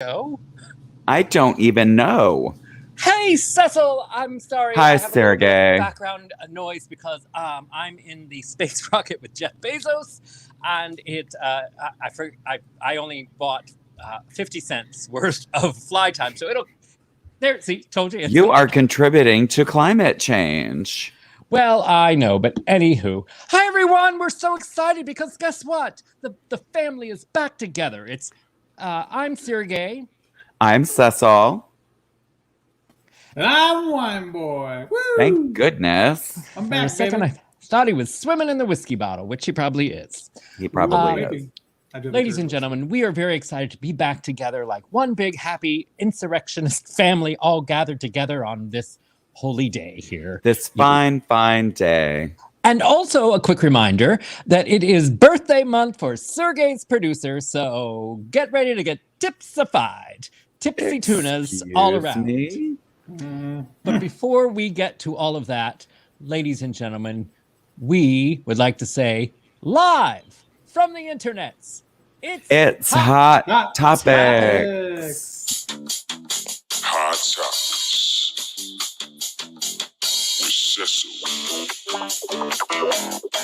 Go. I don't even know. Hey, Cecil. I'm sorry. Hi, I have a little bit of Sureg'ay. background noise because I'm in the space rocket with Jeff Bezos, and I only bought 50 cents worth of fly time, so it'll. There, see, told you. You are contributing to climate change. Well, I know, but anywho. Hi, everyone. We're so excited because guess what? The family is back together. It's I'm Sureg'ay. I'm Cecil. And I'm Wine Boy. Woo! Thank goodness. I'm For a back, second, baby. I thought he was swimming in the whiskey bottle, which he probably is. He probably is. Maybe. I do the Ladies and turtles. gentlemen, we are very excited to be back together like one big, happy insurrectionist family all gathered together on this holy day here. This fine, fine day. And also a quick reminder that it is birthday month for Sergey's producer, so get ready to get tipsified. Tipsy tunas all Excuse around. me? But before we get to all of that, ladies and gentlemen, we would like to say live from the internets. It's hot Hot topics. Hot Topics with Cecil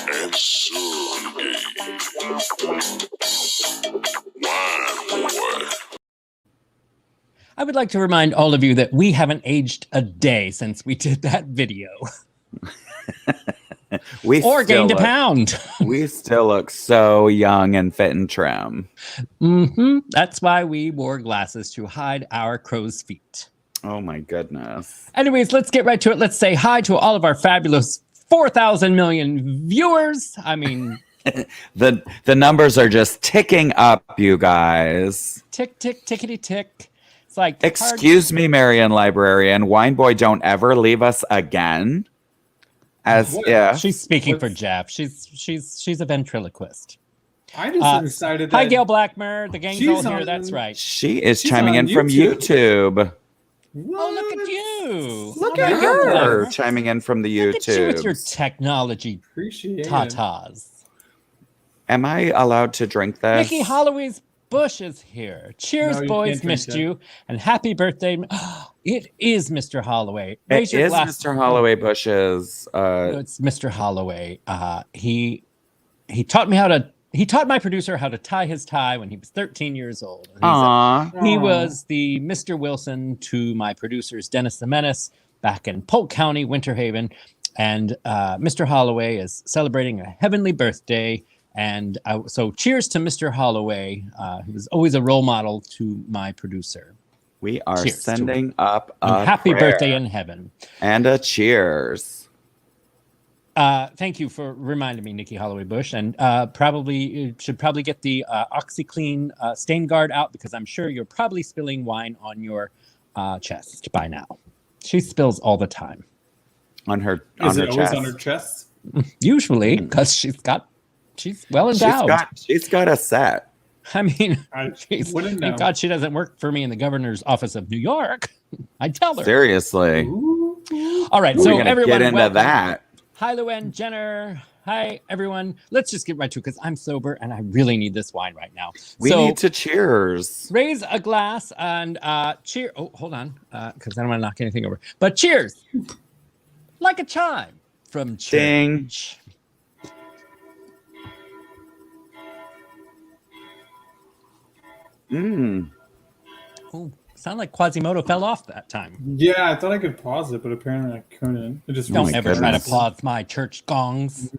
and Sureg'ay. Wine Boy. I would like to remind all of you that we haven't aged a day since we did that video We or still gained a look- pound. We still look so young and fit and trim. That's why we wore glasses to hide our crow's feet. Oh my goodness. Anyways, let's get right to it. Let's say hi to all of our fabulous 4,000 million viewers. I mean, The numbers are just ticking up, you guys. tick, tick, tickety, tick. It's like Excuse me, Marian Librarian. Wine Boy, don't ever leave us again. As What? if She's speaking for What's- Jeff. She's a ventriloquist. I just decided that. Hi, Gail Blackmer. The gang's all She's here. on- That's right. she is She's chiming on in from YouTube. YouTube. What? Oh, look at you. Look Oh, at my God, her Blackmer. chiming in from the Look at you with your YouTube. technology Appreciate it. tatas. Am I allowed to drink this? Nikki Holloway's Bush is here. Cheers, No, you boys. can't drink Missed that. you. And happy birthday. It is Mr. Holloway. It Raise your is glass. Mr. Holloway Bush's. It's Mr. Holloway. He taught me how to. He taught my producer how to tie his tie when he was 13 years old. And Aw. he Aw. was the Mr. Wilson to my producers Dennis the Menace back in Polk County, Winter Haven, and Mr. Holloway is celebrating a heavenly birthday. And so, cheers to Mr. Holloway. He was always a role model to my producer. We are Cheers to sending up And a happy prayer birthday in heaven. and a cheers. Thank you for reminding me, Nikki Holloway Bush, and you should probably get the OxyClean stain guard out because I'm sure you're probably spilling wine on your chest by now. She spills all the time, On her Is on it her always chest. on her chest? usually because she's well endowed. She's got a set. I mean, I she's, wouldn't know. thank God she doesn't work for me in the governor's office of New York. I tell her. Seriously. Ooh. All right, We're so gonna everyone, get into welcome. that. Hi, Luann Jenner. Hi, everyone. Let's just get right to it because I'm sober and I really need this wine right now. We so need to cheers. raise a glass and cheer. Oh, hold on, because I don't want to knock anything over. But cheers, like a chime from Ding. church. Mm. Oh, sound like Quasimodo fell off that time. Yeah, I thought I could pause it, but apparently I couldn't. It just Don't my ever try to goodness. pause my church gongs.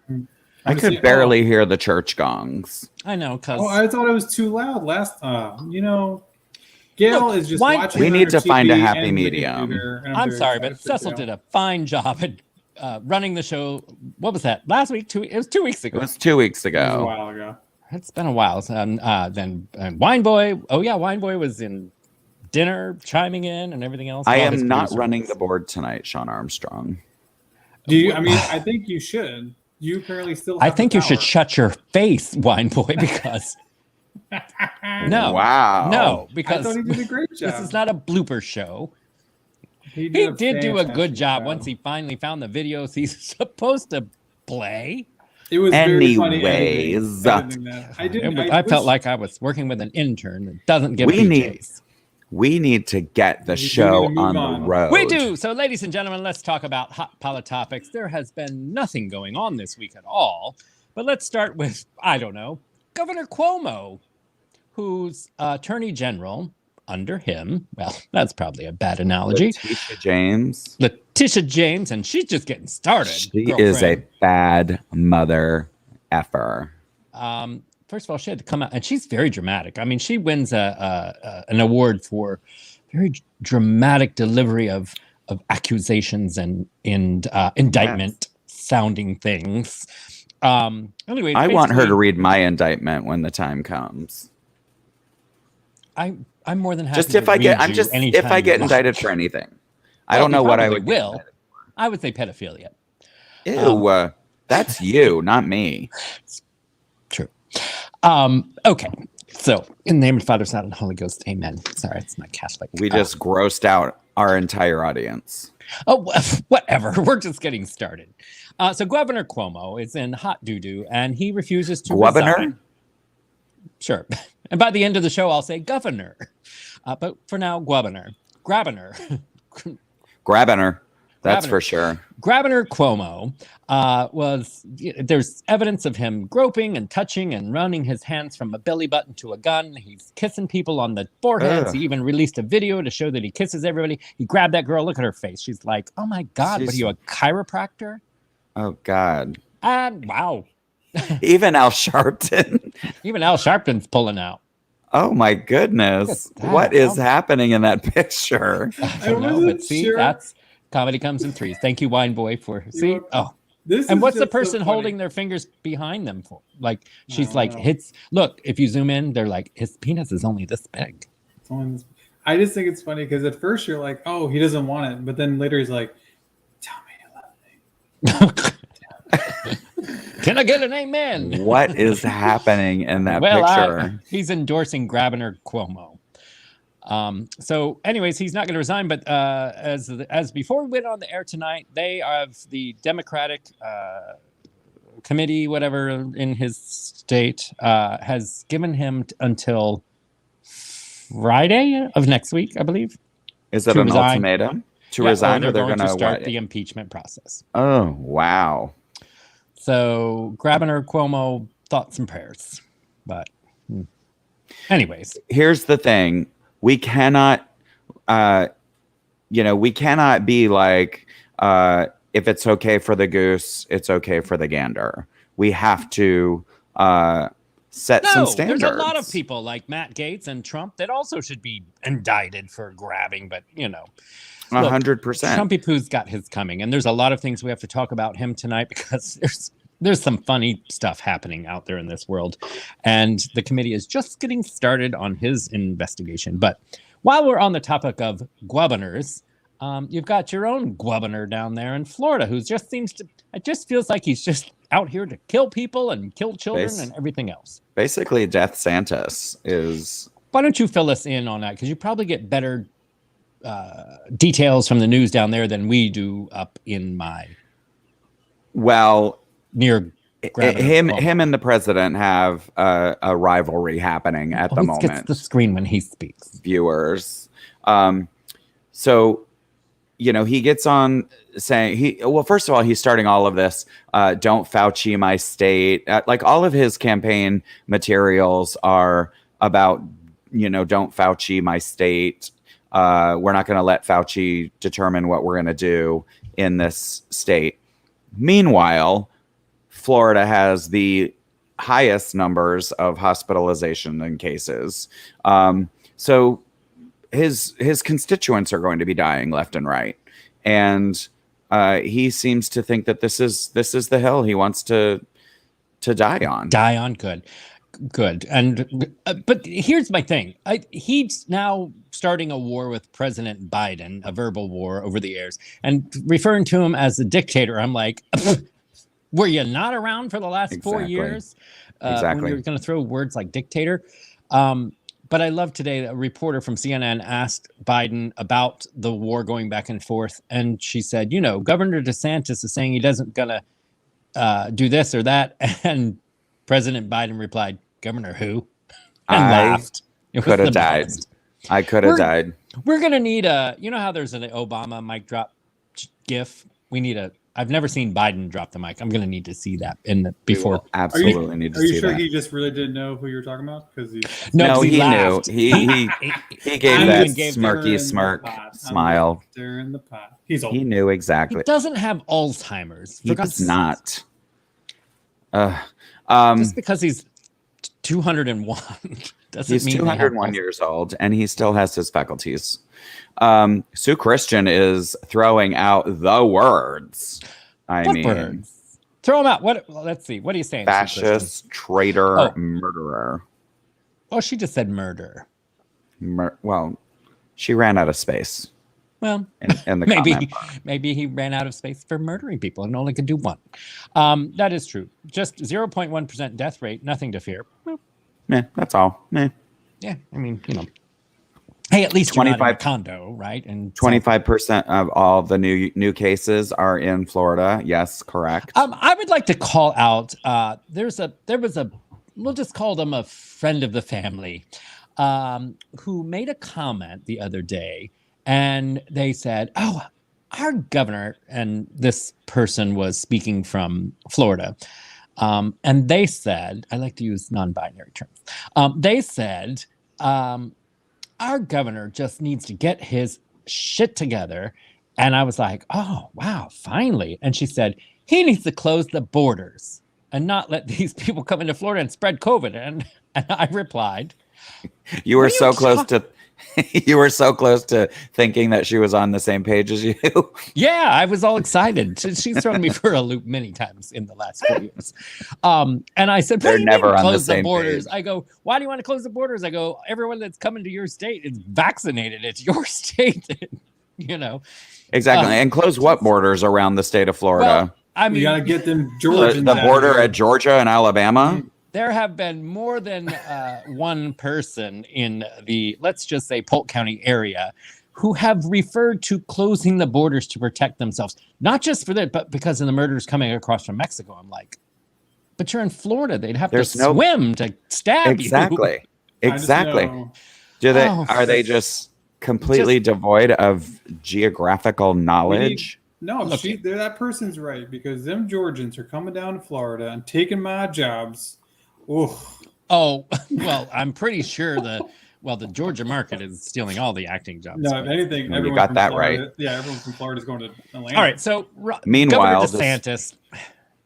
I could barely hear the church gongs. I know, because Oh, I thought it was too loud last time. Gail Look, is just why- watching. We on need her to find a TV happy and the medium. computer, and I'm very sorry, excited but for Cecil Gail. did a fine job at running the show. What was that? Last week? It was 2 weeks It ago. was 2 weeks It was a ago. while ago. It's been a while. Then Wine Boy. Oh yeah, Wine Boy was in dinner, chiming in, and everything else. I All his am not producers. running the board tonight, Sean Armstrong. Do you? I mean, I think you should. You apparently still. I Have think the you should power. shut your face, Wine Boy, because no, Wow. no, I because thought he did a great job. this is not a blooper show. He a did do a good fantastic job once he finally found the videos he's supposed to play. It was very funny Anyways. editing that. I didn't. I felt like I was working with an intern that doesn't give We need- PJs. We need to get the We do show need to on move the on. road. We do. So, ladies and gentlemen, let's talk about hot politics. There has been nothing going on this week at all. But let's start with, I don't know, Governor Cuomo, whose attorney general under him, well, that's probably a bad analogy, Letitia James, and she's just getting started. She is a bad mother effer. First of all, she had to come out, and she's very dramatic. I mean, she wins an award for very dramatic delivery of accusations and indictment sounding things. Anyway, I want her to read my indictment when the time comes. I'm more than happy. Just if I get, if I get indicted for anything, I don't know what I would will. I would say pedophilia. Ew, that's you, not me. True. Okay. So, in the name of the Father, Son, and Holy Ghost, amen. Sorry, it's my Catholic. We just grossed out our entire audience. Oh, whatever. We're just getting started. So, Governor Cuomo is in hot doo-doo, and he refuses to resign. Sure. And by the end of the show, I'll say governor. But for now, Governor. Grabiner. That's for sure. Governor Cuomo there's evidence of him groping and touching and running his hands from a belly button to a gun. He's kissing people on the foreheads. He even released a video to show that he kisses everybody. He grabbed that girl. Look at her face. She's like, oh my God, what are you, a chiropractor? Oh God. And wow. Even Al Sharpton. Even Al Sharpton's pulling out. Oh my goodness. What is happening in that picture? I don't know, but see, that's comedy comes in threes. Thank you, Wine Boy, for see. Oh, and what's the person holding their fingers behind them for? Like she's like hits. Look, if you zoom in, they're like his penis is only this big. I just think it's funny because at first you're like, oh, he doesn't want it, but then later he's like, tell me you love me. Can I get an amen? What is happening in that picture? He's endorsing Governor Cuomo. So, anyways, he's not going to resign. But as before we went on the air tonight, they have the Democratic committee, whatever in his state, has given him until Friday of next week, I believe. Is that an ultimatum to resign, or they're going to start the impeachment process? Oh wow! So, Governor Cuomo, thoughts and prayers. But, anyways, here's the thing: we cannot, we cannot be like, if it's okay for the goose, it's okay for the gander. We have to set some standards. There's a lot of people like Matt Gaetz and Trump that also should be indicted for grabbing, but 100%. Trumpy Poo's got his coming, and there's a lot of things we have to talk about him tonight because there's some funny stuff happening out there in this world, and the committee is just getting started on his investigation. But while we're on the topic of governors, you've got your own governor down there in Florida who just it just feels like he's just out here to kill people and kill children and everything else. Basically, DeSantis is. Why don't you fill us in on that? Because you probably get better details from the news down there than we do up in my near him and the president have a rivalry happening at the moment. Gets the screen when he speaks. Viewers, so he gets on saying first of all, he's starting all of this. Don't Fauci my state. Like all of his campaign materials are about don't Fauci my state. We're not going to let Fauci determine what we're going to do in this state. Meanwhile, Florida has the highest numbers of hospitalization and cases. So his constituents are going to be dying left and right. And he seems to think that this is the hill he wants to die on. Good. And but here's my thing. He's now starting a war with President Biden, a verbal war over the airs, and referring to him as a dictator. I'm like, were you not around for the last 4 years? When you're going to throw words like dictator. But I love today a reporter from CNN asked Biden about the war going back and forth. And she said, Governor DeSantis is saying he doesn't going to do this or that. And President Biden replied, Governor who? And laughed. Could have died. I could have died. We're gonna need you know how there's an Obama mic drop gif? We need I've never seen Biden drop the mic. I'm gonna need to see that before. Absolutely need to see that. Are you sure he just really didn't know who you're talking about? Because no, he laughed. knew. He gave that smirky smirk smile. During the pot. He's old. He knew exactly. He doesn't have Alzheimer's. He does not. Just because he's 201 doesn't he's mean 201 years old and he still has his faculties. Sue Christian is throwing out the words. What words? Throw them out. Let's see. What are you saying? Fascist, traitor, murderer. Oh, she just said murder. Well, she ran out of space. Well, in the maybe he ran out of space for murdering people and only could do one. That is true. Just 0.1% death rate. Nothing to fear. Well, that's all. Yeah, I mean, hey, at least 25 you're not in a condo, right? And 25% of all the new cases are in Florida. Yes, correct. I would like to call out. There was a. We'll just call them a friend of the family, who made a comment the other day, and they said, "Oh, our governor," and this person was speaking from Florida, and they said, "I like to use non-binary terms." They said. Our governor just needs to get his shit together. And I was like, oh, wow, finally. And she said, he needs to close the borders and not let these people come into Florida and spread COVID. And I replied, you were so close to you were so close to thinking that she was on the same page as you. Yeah, I was all excited. She's thrown me for a loop many times in the last 4 years. And I said, they're never on the same borders. page. I go, why do you want to close the borders? I go, everyone that's coming to your state is vaccinated. It's your state, Exactly. And close what borders around the state of Florida? Well, I mean, you got to get them Georgians. The border at Georgia and Alabama. There have been more than one person in the, let's just say, Polk County area who have referred to closing the borders to protect themselves. Not just for that, but because of the murders coming across from Mexico. I'm like, but you're in Florida. They'd have to swim to stab you. Exactly. Are they just completely devoid of geographical knowledge? That person's right, because them Georgians are coming down to Florida and taking my jobs. Oof. Oh, well, I'm pretty sure the Georgia market is stealing all the acting jobs. No, if anything, you got that Florida, right. Yeah, everyone from Florida is going to Atlanta. All right, so meanwhile, Governor DeSantis,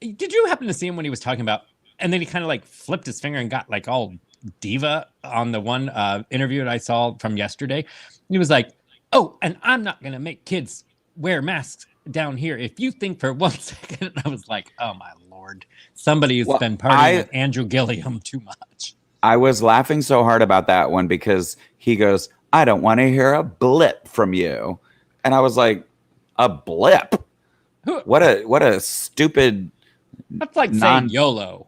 did you happen to see him when he was talking about, and then he kind of like flipped his finger and got like all diva on the one interview that I saw from yesterday? He was like, oh, and I'm not going to make kids wear masks down here. If you think for 1 second, I was like, oh my Lord, somebody has been partying with Andrew Gilliam too much. I was laughing so hard about that one because he goes, I don't want to hear a blip from you. And I was like, a blip? What a stupid. That's like saying YOLO.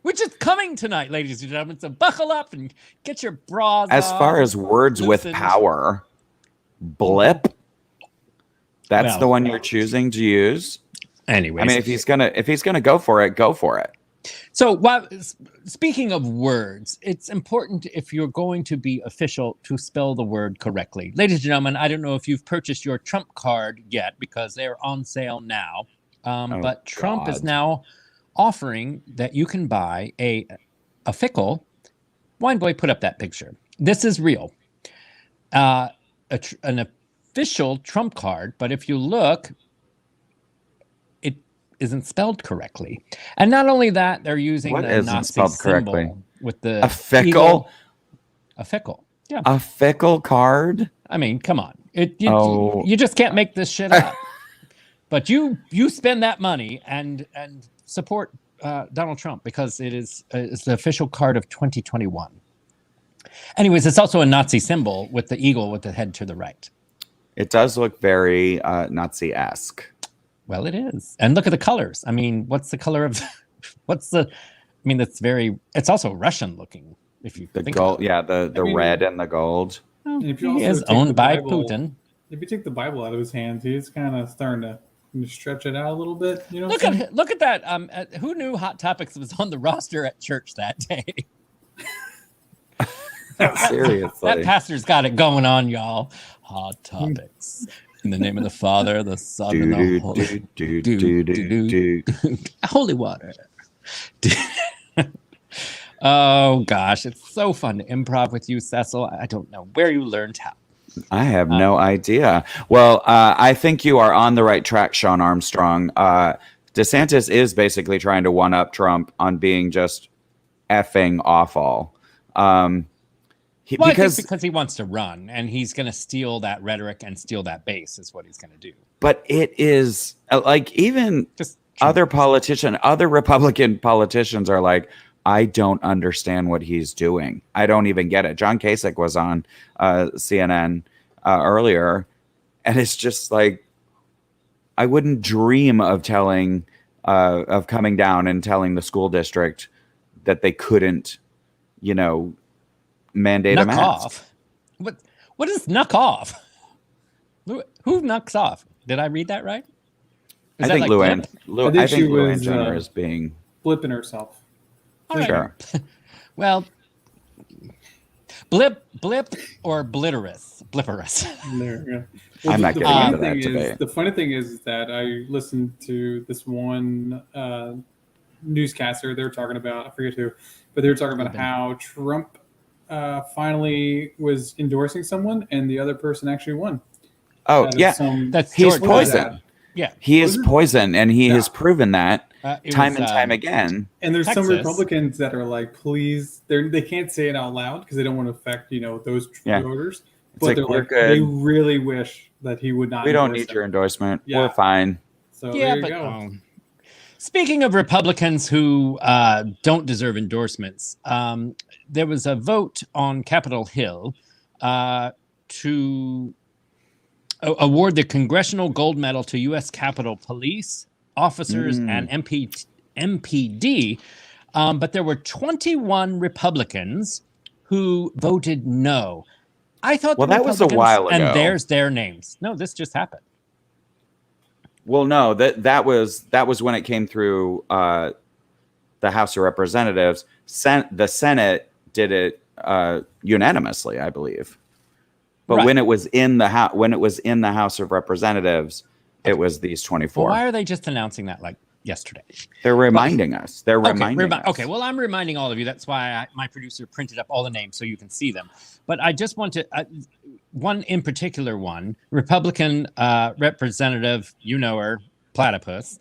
Which is coming tonight, ladies and gentlemen. So buckle up and get your bras As on, far as words with power, blip. That's the one you're choosing to use. Anyways, I mean, if he's gonna go for it, go for it. So, speaking of words, it's important if you're going to be official to spell the word correctly. Ladies and gentlemen, I don't know if you've purchased your Trump card yet because they're on sale now. But Trump is now offering that you can buy a fickle. Wine Boy, put up that picture. This is real. An official Trump card, but if you look, it isn't spelled correctly. And not only that, they're using the Nazi symbol with the a fickle eagle. A fickle. Yeah. A fickle card? I mean, come on. You just can't make this shit up. But you spend that money and support Donald Trump because it's the official card of 2021. Anyways, it's also a Nazi symbol with the eagle with the head to the right. It does look very Nazi-esque. Well, it is. And look at the colors. I mean, what's the color of it's also Russian looking if you think gold, about it. the red and the gold. Well, he is owned by Putin. If you take the Bible out of his hands, he's kind of starting to stretch it out a little bit. You know, look at that. Who knew Hot Topics was on the roster at church that day? Seriously. That pastor's got it going on, y'all. Hot topics. In the name of the Father, the Son, and the Holy. Holy water. Oh gosh, it's so fun to improv with you, Cecil. I don't know where you learned how. I have no idea. Well, I think you are on the right track, Sean Armstrong. DeSantis is basically trying to one-up Trump on being just effing awful. Because he wants to run, and he's going to steal that rhetoric and steal that base is what he's going to do. But it is like even other Republican politicians are like, I don't understand what he's doing. I don't even get it. John Kasich was on CNN earlier, and it's just like, I wouldn't dream of coming down and telling the school district that they couldn't, mandate a mask. Off. What is knuck off? Who knucks off? Did I read that right? I think Luann Jenner is being flipping herself. All right. Sure. Well, blip or blitterous? Blipperous. There, yeah. Well, I'm not getting into that debate. The funny thing is that I listened to this one newscaster. They were talking about, I forget who, but they were talking about how Trump finally was endorsing someone and the other person actually won. Oh, yeah. He's poison. Yeah. He is poison, and he has proven that time and time again. And there's Texas. some Republicans that are like, please, they can't say it out loud because they don't want to affect, those voters. But they're like, they really wish that he would not. We don't need your endorsement. Yeah. We're fine. So there you go. Speaking of Republicans who don't deserve endorsements, there was a vote on Capitol Hill to award the Congressional Gold Medal to U.S. Capitol Police officers and MPD, but there were 21 Republicans who voted no. I thought that was a while ago, and there's their names. No, this just happened. Well, no, that was when it came through the House of Representatives. The Senate did it unanimously, I believe. But when it was in the House of Representatives, it was these 24. Well, why are they just announcing that like yesterday? They're reminding us. They're reminding us. Okay, well, I'm reminding all of you. That's why my producer printed up all the names so you can see them. But I just want to, one in particular one, Republican Representative, her, Platypus,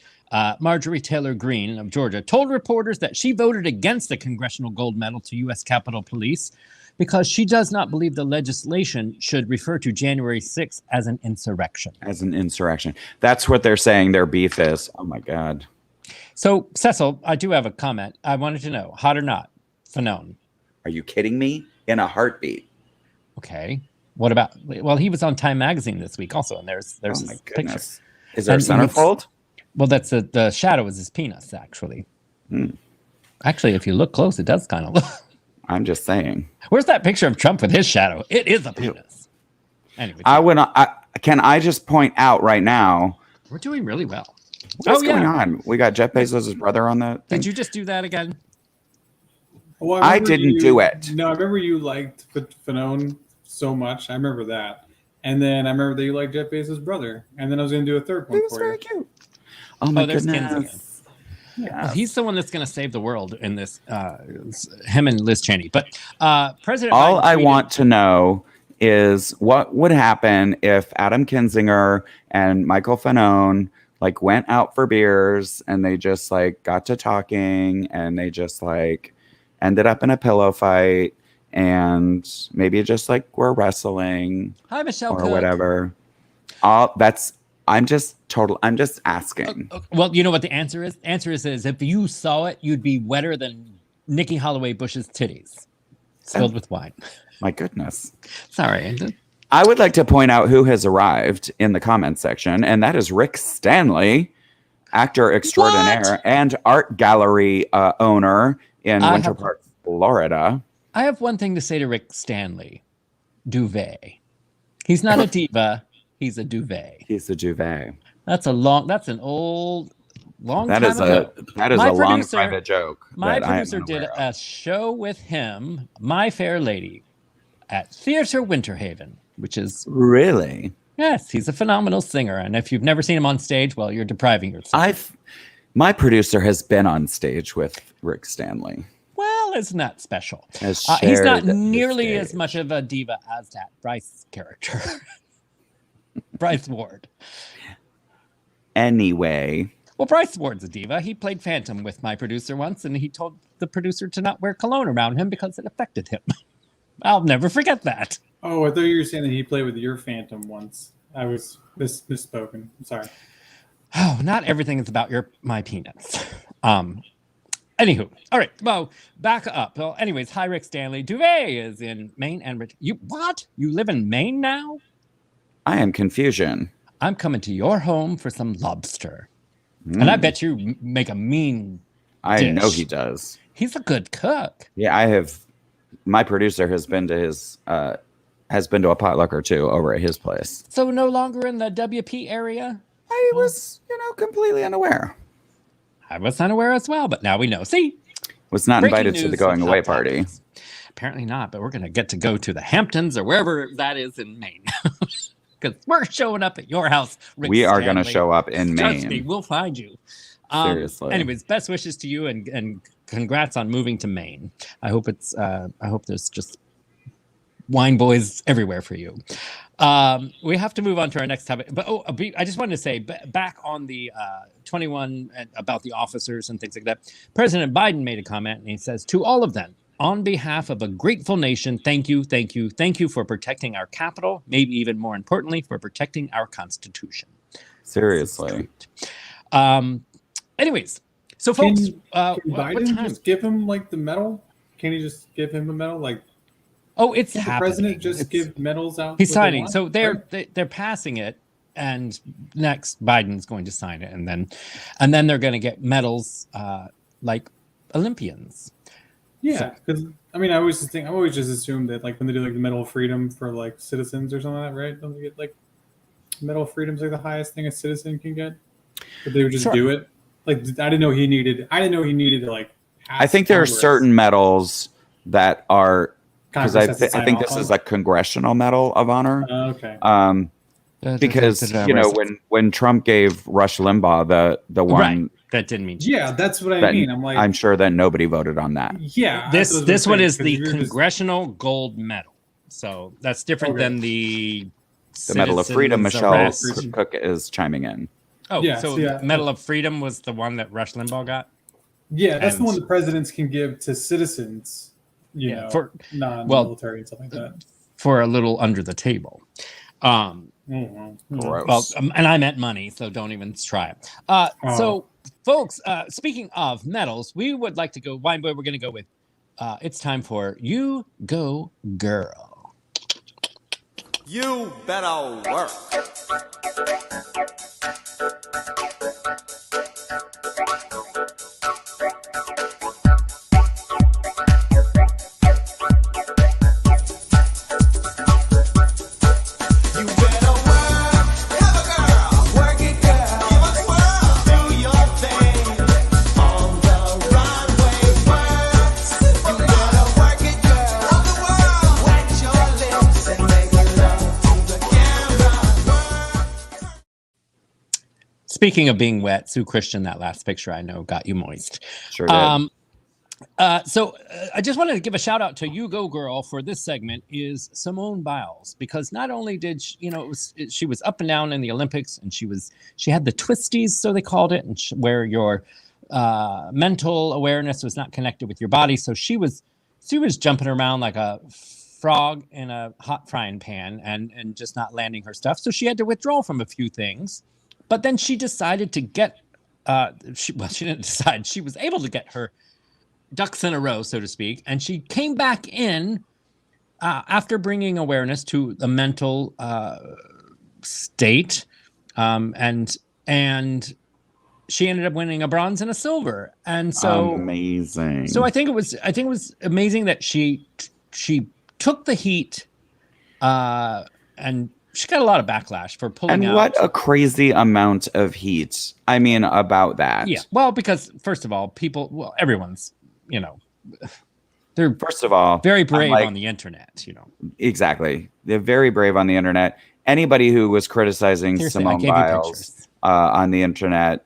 Marjorie Taylor Greene of Georgia, told reporters that she voted against the Congressional Gold Medal to U.S. Capitol Police because she does not believe the legislation should refer to January 6th as an insurrection. That's what they're saying their beef is. Oh, my God. So, Cecil, I do have a comment. I wanted to know, hot or not, Fanon? Are you kidding me? In a heartbeat. Okay. What about, well, he was on Time Magazine this week also, and there's his picture. Is there a centerfold? Well, that's the shadow is his penis, actually. Actually, if you look close, it does kind of look. I'm just saying. Where's that picture of Trump with his shadow? It is a penis. Anyway, can I just point out right now? We're doing really well. What's going on? We got Jeff Bezos' brother on the thing. Did you just do that again? Well, I didn't do it. No, I remember you liked Fanon so much. I remember that. And then I remember that you liked Jeff Bezos' brother. And then I was going to do a third one He was for very you. cute. Oh my there's goodness. Kinsey. Well, he's the one that's going to save the world in this, him and Liz Cheney. But President All Biden I tweeted, want to know is what would happen if Adam Kinzinger and Michael Fanone went out for beers and they just got to talking and they just ended up in a pillow fight and maybe just were wrestling. Hi, Michelle or Cook. whatever. I'm just asking. Well, you know what the answer is? The answer is if you saw it, you'd be wetter than Nikki Holloway Bush's titties, filled with wine. My goodness. Sorry. I would like to point out who has arrived in the comments section, and that is Rick Stanley, actor extraordinaire and art gallery owner in Winter Park, Florida. I have one thing to say to Rick Stanley. Duvet. He's not a diva. He's a duvet. He's a duvet. That's an old, long that time is ago. That is a long private joke. My producer did a show with him, My Fair Lady, at Theater Winterhaven, which is Really? yes, he's a phenomenal singer. And if you've never seen him on stage, well, you're depriving yourself. My producer has been on stage with Rick Stanley. Well, isn't that special? Has He's not shared the nearly stage. as much of a diva as that Bryce character. Bryce Ward. Anyway. Well, Bryce Ward's a diva. He played Phantom with my producer once, and he told the producer to not wear cologne around him because it affected him. I'll never forget that. Oh, I thought you were saying that he played with your Phantom once. I was misspoken. I'm sorry. Oh, not everything is about my peanuts. Anywho, all right. Well, back up. Well, anyways, hi Rick Stanley. Duvet is in Maine, and you what? You live in Maine now? I am confusion. I'm coming to your home for some lobster, and I bet you make a mean. I dish. know he does. He's a good cook. Yeah, I have. My producer has been to his has been to a potluck or two over at his place. So no longer in the WP area. I was, completely unaware. I was unaware as well, but now we know. See, Was not breaking invited to news the going from away Hot party. Topics. Apparently not, but we're going to get to go to the Hamptons or wherever that is in Maine. Because we're showing up at your house, Rick We are going to Stanley. show up in Trust me, Maine. we'll find you. Seriously. Anyways, best wishes to you and congrats on moving to Maine. I hope there's just wine boys everywhere for you. We have to move on to our next topic, but I just wanted to say back on the 21 about the officers and things like that. President Biden made a comment and he says, to all of them, on behalf of a grateful nation, thank you for protecting our capital, maybe even more importantly, for protecting our Constitution. Seriously. Anyways, so folks, Can what Biden time? just give him like the medal? Can he just give him a medal? Like, Oh, it's can the happening. president just It's- give medals out? He's when they signing. want? So Right? they're passing it, and next Biden's going to sign it, and then they're going to get medals like Olympians. Yeah, because I always just assumed that like when they do like the Medal of Freedom for like citizens or something like that, right? Don't they get like Medal of Freedom's like the highest thing a citizen can get? But they would just Sure. do it. Like I didn't know he needed to like. I think there are Congress. certain medals that are because Congress has to I sign think off this on. is a congressional medal of honor. Okay. Because when Trump gave Rush Limbaugh the one Right. That didn't mean Yeah, that's what I that mean. I'm like, I'm sure that nobody voted on that. yeah. this that's what I was this one saying, is 'cause the if you're just- Congressional Gold Medal. So that's different Okay. than the Medal of Freedom. Citizens Michelle Arrest. Cook is chiming in. Oh, Yeah, so so yeah. Medal of Freedom was the one that Rush Limbaugh got. Yeah, that's the and- one the presidents can give to citizens. You know, for non-military and stuff like that. for a little under the table. Oh, Gross. Well, and I meant money, so don't even try it. So, folks, speaking of medals, we would like to go. Wine Boy, we're going to go with. It's time for You Go Girl. You better work. You better work. Have a girl. Work it, girl. Give us work. Do your thing. On the runway, work. You better work it, girl. Of the world. Wet your lips and make love to the camera. Speaking of being wet, Sue Christian, that last picture I know got you moist. Sure did. I just wanted to give a shout out to You Go Girl for this segment is Simone Biles, because not only did she, she was up and down in the Olympics, and she had the twisties, so they called it, and where your mental awareness was not connected with your body. So she was jumping around like a frog in a hot frying pan and just not landing her stuff. So she had to withdraw from a few things, but then she decided to get she didn't decide. She was able to get her ducks in a row, so to speak, and she came back in after bringing awareness to the mental state, and she ended up winning a bronze and a silver. And so amazing. So I think it was amazing that she took the heat, and she got a lot of backlash for pulling out. And what a crazy amount of heat. I mean, about that. Yeah. Well, because first of all, everyone's, They're First of all, very I'm brave like- on the internet, you know. Exactly. They're very brave on the internet. Anybody who was criticizing Seriously, I Simone gave you Biles pictures. on the internet,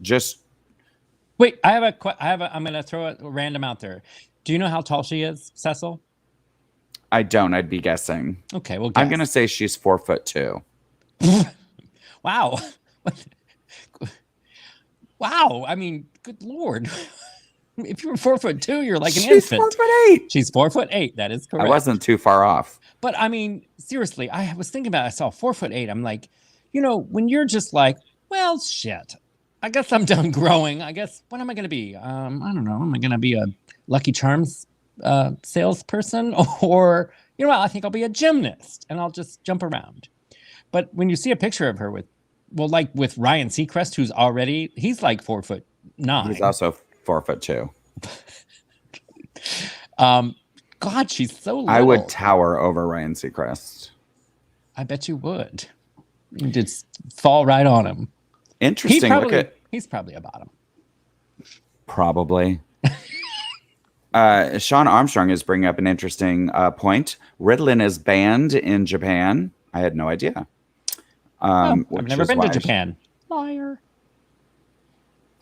just Wait, I'm going to throw a random out there. Do you know how tall she is, Cecil? I don't. I'd be guessing. Okay, well, I'm guess. gonna say she's 4'2". Wow. Wow. I mean, good Lord. If you were 4'2", you're like an She's infant. 4'8". She's 4'8". That is correct. I wasn't too far off. But I mean, seriously, I was thinking about it. I saw 4'8". I'm like, you know, when you're just like, well, shit, I guess I'm done growing. I guess, what am I going to be? I don't know. Am I going to be a Lucky Charms salesperson? Or, you know what? I think I'll be a gymnast and I'll just jump around. But when you see a picture of her with Ryan Seacrest, he's like 4'9". He's also 4'2". God, she's so little. I would tower over Ryan Seacrest. I bet you would. You just fall right on him. Interesting. He's probably a bottom. Probably. Sean Armstrong is bringing up an interesting point. Ritalin is banned in Japan. I had no idea. I've never been to Japan. Liar.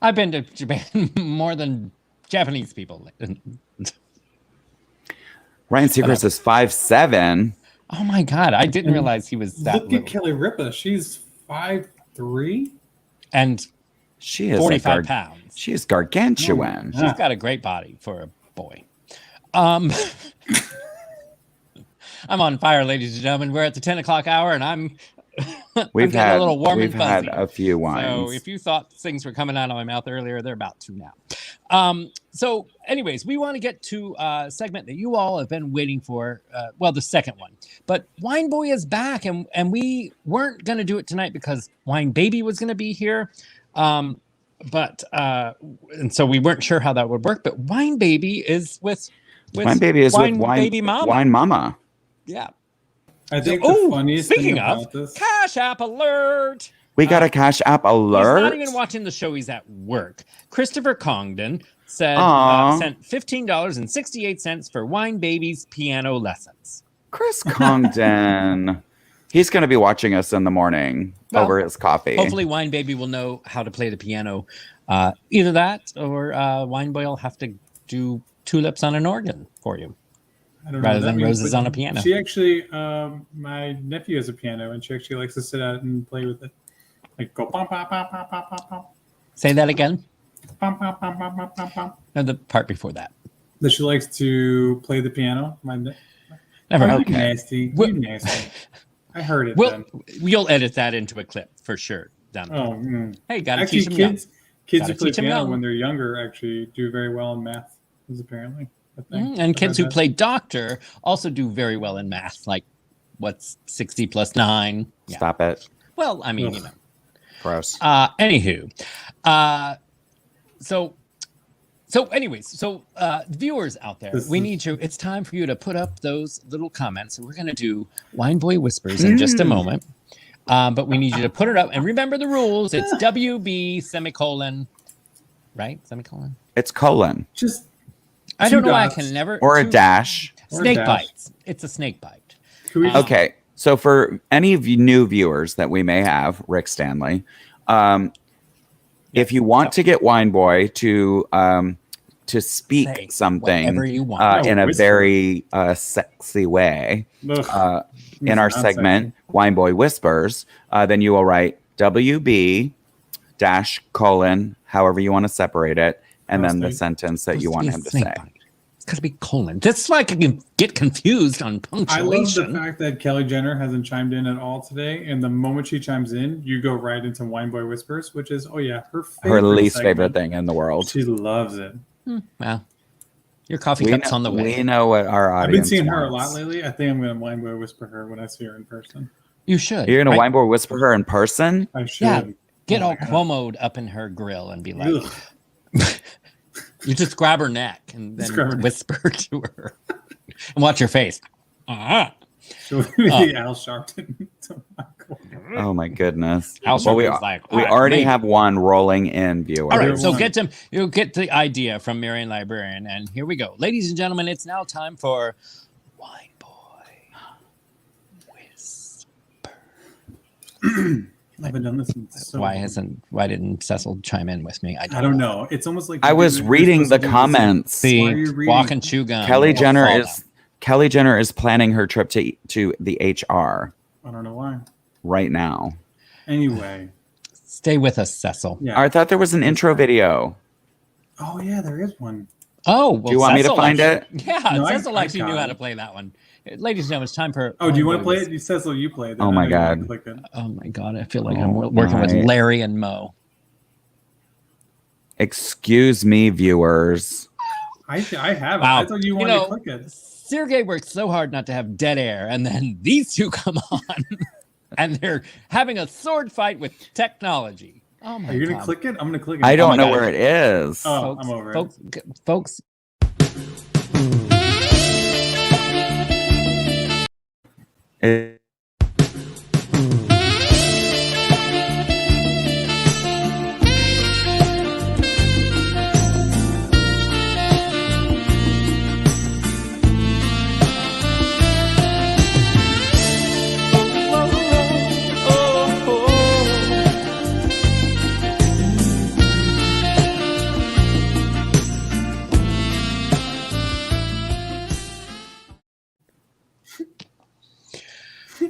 I've been to Japan more than Japanese people. Ryan Seacrest is 5'7". Oh my God. I didn't realize he was that Look little. at Kelly Ripa. She's 5'3". And She is 45 pounds. She is gargantuan. She's got a great body for a boy. I'm on fire, ladies and gentlemen. We're at the 10 o'clock hour, and I'm We've getting had a little warm we've and fuzzy. had a few wines. So if you thought things were coming out of my mouth earlier, they're about to now. So anyways, we want to get to a segment that you all have been waiting for. Well, the second one. But Wine Boy is back, and we weren't going to do it tonight because Wine Baby was going to be here. And so we weren't sure how that would work. But Wine Baby is with Wine Baby is with Wine Baby Mama. Wine Mama. Yeah. I think the funniest thing speaking about of, this. Cash App alert. We got a Cash App alert. He's not even watching the show. He's at work. Christopher Congdon sent $15.68 for Wine Baby's piano lessons. Chris Congdon. He's going to be watching us in the morning over his coffee. Hopefully, Wine Baby will know how to play the piano. Either that, or Wine Boy will have to do tulips on an organ for you. I don't know rather what that than means, roses but on a piano. She actually, my nephew has a piano, and she actually likes to sit out and play with it. Like go pom pom pom pom pom pom pom. Say that again. Pom pom pom pom pom pom pom. No, the part before that. That she likes to play the piano. Never. You Okay. nasty. Well- You nasty. I heard it. Well, then. you'll edit that into a clip for sure. Down the Oh, line. Hey, gotta actually, teach them young. kids Gotta who play teach 'em piano young. when they're younger actually do very well in math. Is apparently a thing. And I've kids heard who that. play doctor also do very well in math. Like, what's 60 plus 9? Yeah. Stop it. Well, I mean, Ugh. you know. Gross. Anywho, so viewers out there, we need you. It's time for you to put up those little comments, and we're going to do Wine Boy Whispers in just a moment. But we need you to put it up, and remember the rules. It's WB semicolon, right? Semicolon. It's colon Just I don't Two know why I dots. can never. or a two- dash. Or a Snake dash. bites. It's a snake bite. can we Okay. So for any of you new viewers that we may have, Rick Stanley, if you want to get Wine Boy to speak Say something whatever you want. in a whisper. very sexy way Ugh. in our Not segment, Wine Boy Whispers, then you will write WB dash colon, however you want to separate it, and then the Snake. sentence that you Supposed want be a him to snake say. bite. It's got to be colon. That's why I can get confused on I love the punctuation. fact that Kelly Jenner hasn't chimed in at all today, and the moment she chimes in, you go right into Wine Boy Whispers, which is her favorite Her least segment. favorite thing in the world. She loves it. Well, your coffee We cup's know, on the way. we know what our audience I've been seeing her a wants. lot lately. I think I'm going to Wine Boy Whisper her when I see her in person. You should. You're gonna right? Wine Boy Whisper her in person? I should. Yeah. Get Oh all my God. Cuomo'd up in her grill and be like, Ugh. you just grab her neck and Just grab her then neck. whisper to her and watch your face. Ah. She'll be Al Sharpton to Michael. Oh my goodness. House Well, we is like, we "Ah, already maybe." have one rolling in, viewers. All right, so One. you'll get the idea from Marion Librarian, and here we go, ladies and gentlemen. It's now time for Wine Boy Whisper. I haven't done this in so Why long. didn't Cecil chime in with me? I don't know. It's almost like I was you're reading supposed the to do comments. See, Why are you reading? walk and chew gum. Kelly You'll Jenner fall is down. Kelly Jenner is planning her trip to the HR I don't know why. right now. Anyway, Stay with us, Cecil. yeah. I thought there was an intro video. Oh yeah, there is one. Oh, well, Do you want me to Cecil find actually- Yeah, No, Cecil I actually got knew how it. to play that one. Ladies and gentlemen, it's time for. Oh, do you Wine want to Boy play Whisper. it? You Cecil, you play it. Oh my God. Click it. Oh my god, I feel like Oh I'm working with my. Larry and Mo. Excuse me, viewers. I have it. Wow. I thought you You wanted know, to click it. Sergey worked so hard not to have dead air, and then these two come on, and they're having a sword fight with technology. Oh my Are you gonna god! click it? I'm gonna click it. I my don't know God. where it is. Oh, I'm over it. Folks. It-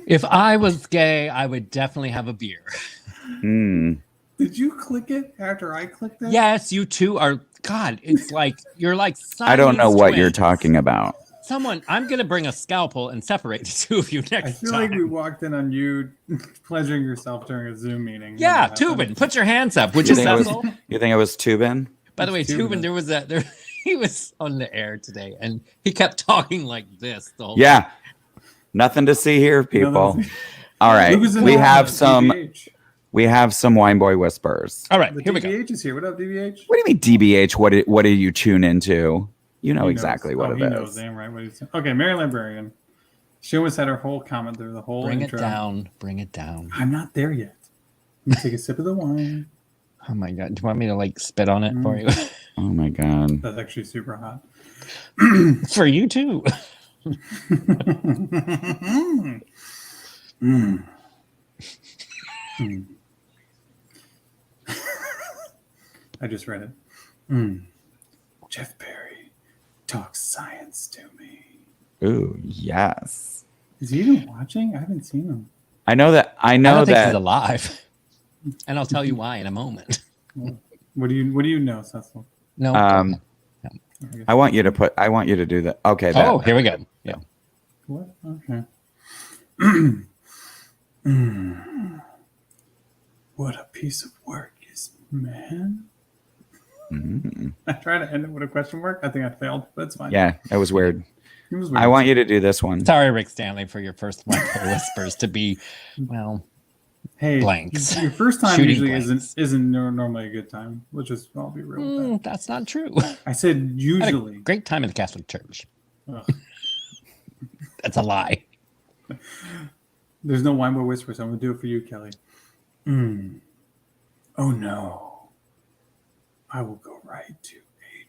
If I was gay, I would definitely have a beer. Hmm. Did you click it after I clicked it? Yes, you two are. God, it's like you're like. I don't know Siamese what you're twins. talking about. Someone, I'm gonna bring a scalpel and separate the two of you I next feel time. like we walked in on you pleasuring yourself during a Zoom meeting. Yeah, Never Tubin, happened. put your hands up, would You you, think, it was, Cecil? you think it was Tubin? By the way, It's Tubin, Tubin. he was on the air today, and he kept talking like this the whole Yeah. Nothing to see here, people. No, All right. Lucas is We on have the some DBH. Wine Boy Whispers. All right, The here we go. DBH is here. What up, DBH? What do you mean DBH? What do you tune into? You know He exactly knows. what Oh, it he is. knows damn right what he's saying. Okay, Mary Librarian. She almost had her whole comment through the whole Bring intro. it down. Bring it down. I'm not there yet. Let me take a sip of the wine. Oh my god! Do you want me to like spit on it for you? Oh my god. That's actually super hot. For you too. Mm. Mm. Mm. I just read it. Mm. Jeff Perry talks science to me. Ooh, yes. Is he even watching? I haven't seen him. I know that. I I know don't think he's that. alive, and I'll tell you why in a moment. What do you know, Cecil? No. I want you to do that. Okay. That, Oh, here we go. Yeah. What? Okay. What a piece of work is man. Mhm. I tried to end it with a question mark. I think I failed, but it's fine. Yeah, that was weird. It was weird. I want you to do this one. Sorry, Rick Stanley, for your first one for whispers to be, well, Hey, blanks. Your first time Shooting usually blanks. isn't normally a good time. Let's just all be real with that. that's not true. I said I had a usually. great time in the Catholic Church. Ugh. That's a lie. There's no wine boy whisper, so I'm gonna do it for you, Kelly. Oh no. I will go right to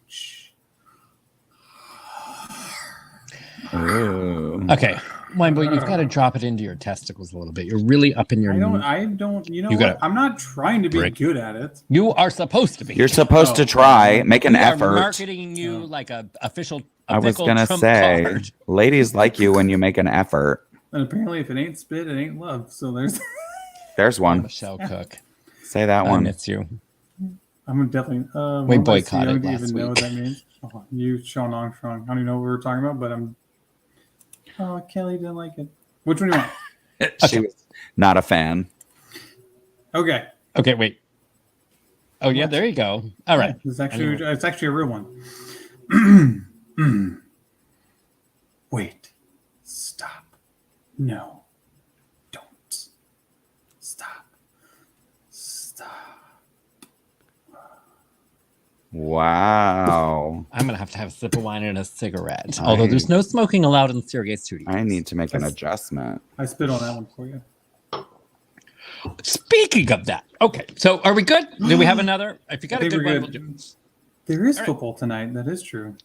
H. Ooh. Okay, Wine Boy, you've got to drop it into your testicles a little bit. You're really up in your. I don't, you know You what? gotta I'm not trying to be break. good at it. You are supposed to be. You're supposed to try, make an We are effort. marketing you like a official. I was official gonna trump say, card. ladies like you when you make an effort. And apparently, if it ain't spit, it ain't love. So there's. There's one. Michelle Cook. Say that I one. miss you. I'm gonna definitely. We what was I boycotted I don't last even know week. what that means. Oh, you, Sean Armstrong. I don't even know what we were talking about, but I'm. Oh, Kelly didn't like it. Which one do you want? She was not a fan. Okay. Okay, wait. Oh yeah, there you go. All right. It's actually Anyway. it's actually a real one. Wait. Stop. No. Don't. Stop. Stop. Wow. I'm gonna have to have a sip of wine and a cigarette. Although there's no smoking allowed in the Sergey studio. I need to make an adjustment. I spit on that one for you. Speaking of that, okay. So are we good? Do we have another? If you got I a think good we're one, good. we'll do. There is All right. football tonight. That is true.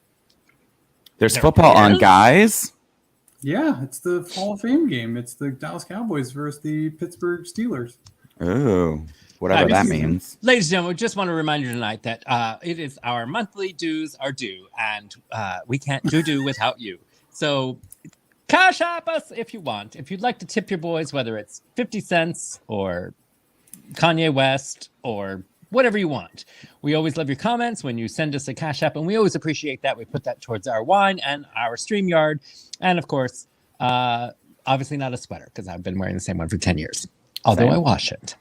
There's There football on, is? guys. Yeah, it's the Hall of Fame game. It's the Dallas Cowboys versus the Pittsburgh Steelers. Ooh, whatever that means. Ladies and gentlemen, we just want to remind you tonight that it is our monthly dues are due, and we can't do without you. So cash app us if you want. If you'd like to tip your boys, whether it's 50 cents or Kanye West or whatever you want. We always love your comments when you send us a cash app, and we always appreciate that. We put that towards our wine and our StreamYard. And of course, obviously not a sweater because I've been wearing the same one for 10 years, although Same. I wash it.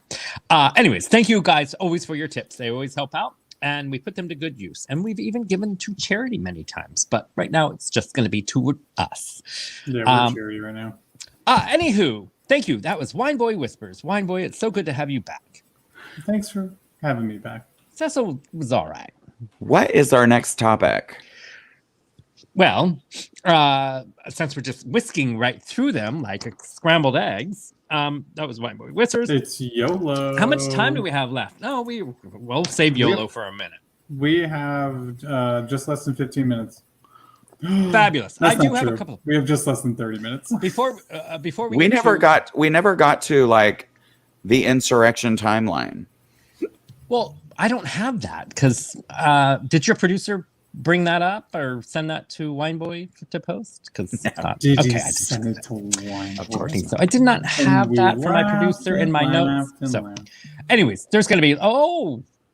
Anyways, thank you guys always for your tips. They always help out, and we put them to good use. And we've even given to charity many times, but right now it's just going to be to us. Yeah, we're charity right now. Anywho, thank you. That was Wine Boy Whispers. Wine Boy, it's so good to have you back. Thanks for having me back. Cecil was all right. What is our next topic? Well, since we're just whisking right through them like scrambled eggs, that was Wine Boy Whispers. It's YOLO. How much time do we have left? No, we'll save YOLO for a minute. We have just less than 15 minutes. Fabulous. That's I do not have true. a couple. We have just less than 30 minutes. Before We never got to like the insurrection timeline. Well, I don't have that because did your producer bring that up or send that to Wineboy to post? Because Did you okay, send it to Wine? so I did not have that for my producer in my notes. So, anyways, there's going to be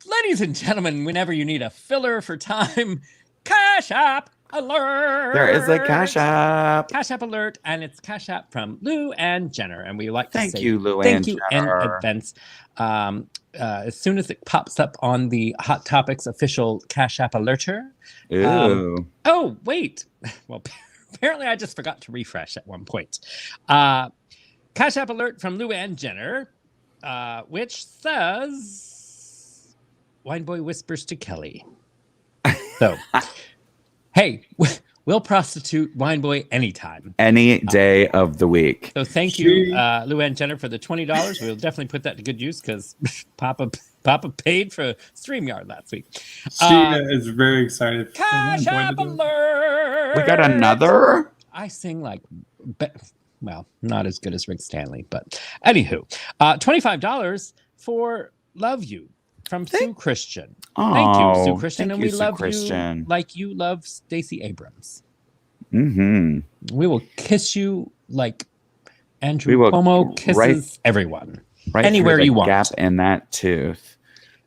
ladies and gentlemen, whenever you need a filler for time, Cash App alert! There is a Cash App. Cash App alert, and it's Cash App from Lou and Jenner, and we like to Thank say you, Lou thank and you in Jenner. advance. As soon as it pops up on the Hot Topics official Cash App alerter. Ooh. Oh, wait. Well, apparently I just forgot to refresh at one point. Cash App alert from Lou and Jenner, which says Wineboy whispers to Kelly. So, hey, we'll prostitute Wineboy anytime. Any day of the week. So thank you, Lou and Jenner, for the $20. We'll definitely put that to good use because Papa paid for StreamYard last week. She is very excited. Cash App alert! We got another? I sing like, well, not as good as Rick Stanley, but anywho, $25 for Love You from Sue Christian. Thank you, Sue Christian, and we love you like you love Stacey Abrams. Mm-hmm. We will kiss you like Andrew Cuomo kisses everyone. Right anywhere you want. Gap in that tooth.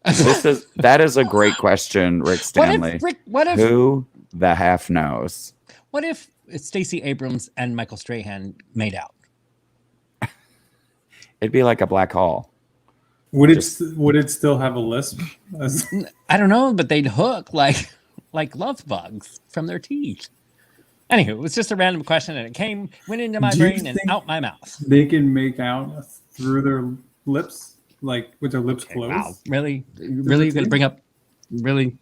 That is a great question, Rick Stanley. What if who the half knows? What if Stacey Abrams and Michael Strahan made out? It'd be like a black hole. Would it still have a lisp? I don't know, but they'd hook like love bugs from their teeth. Anywho, it was just a random question, and it went into my brain and out my mouth. They can make out through their lips, like with their lips closed. Wow, really, you're gonna bring up really?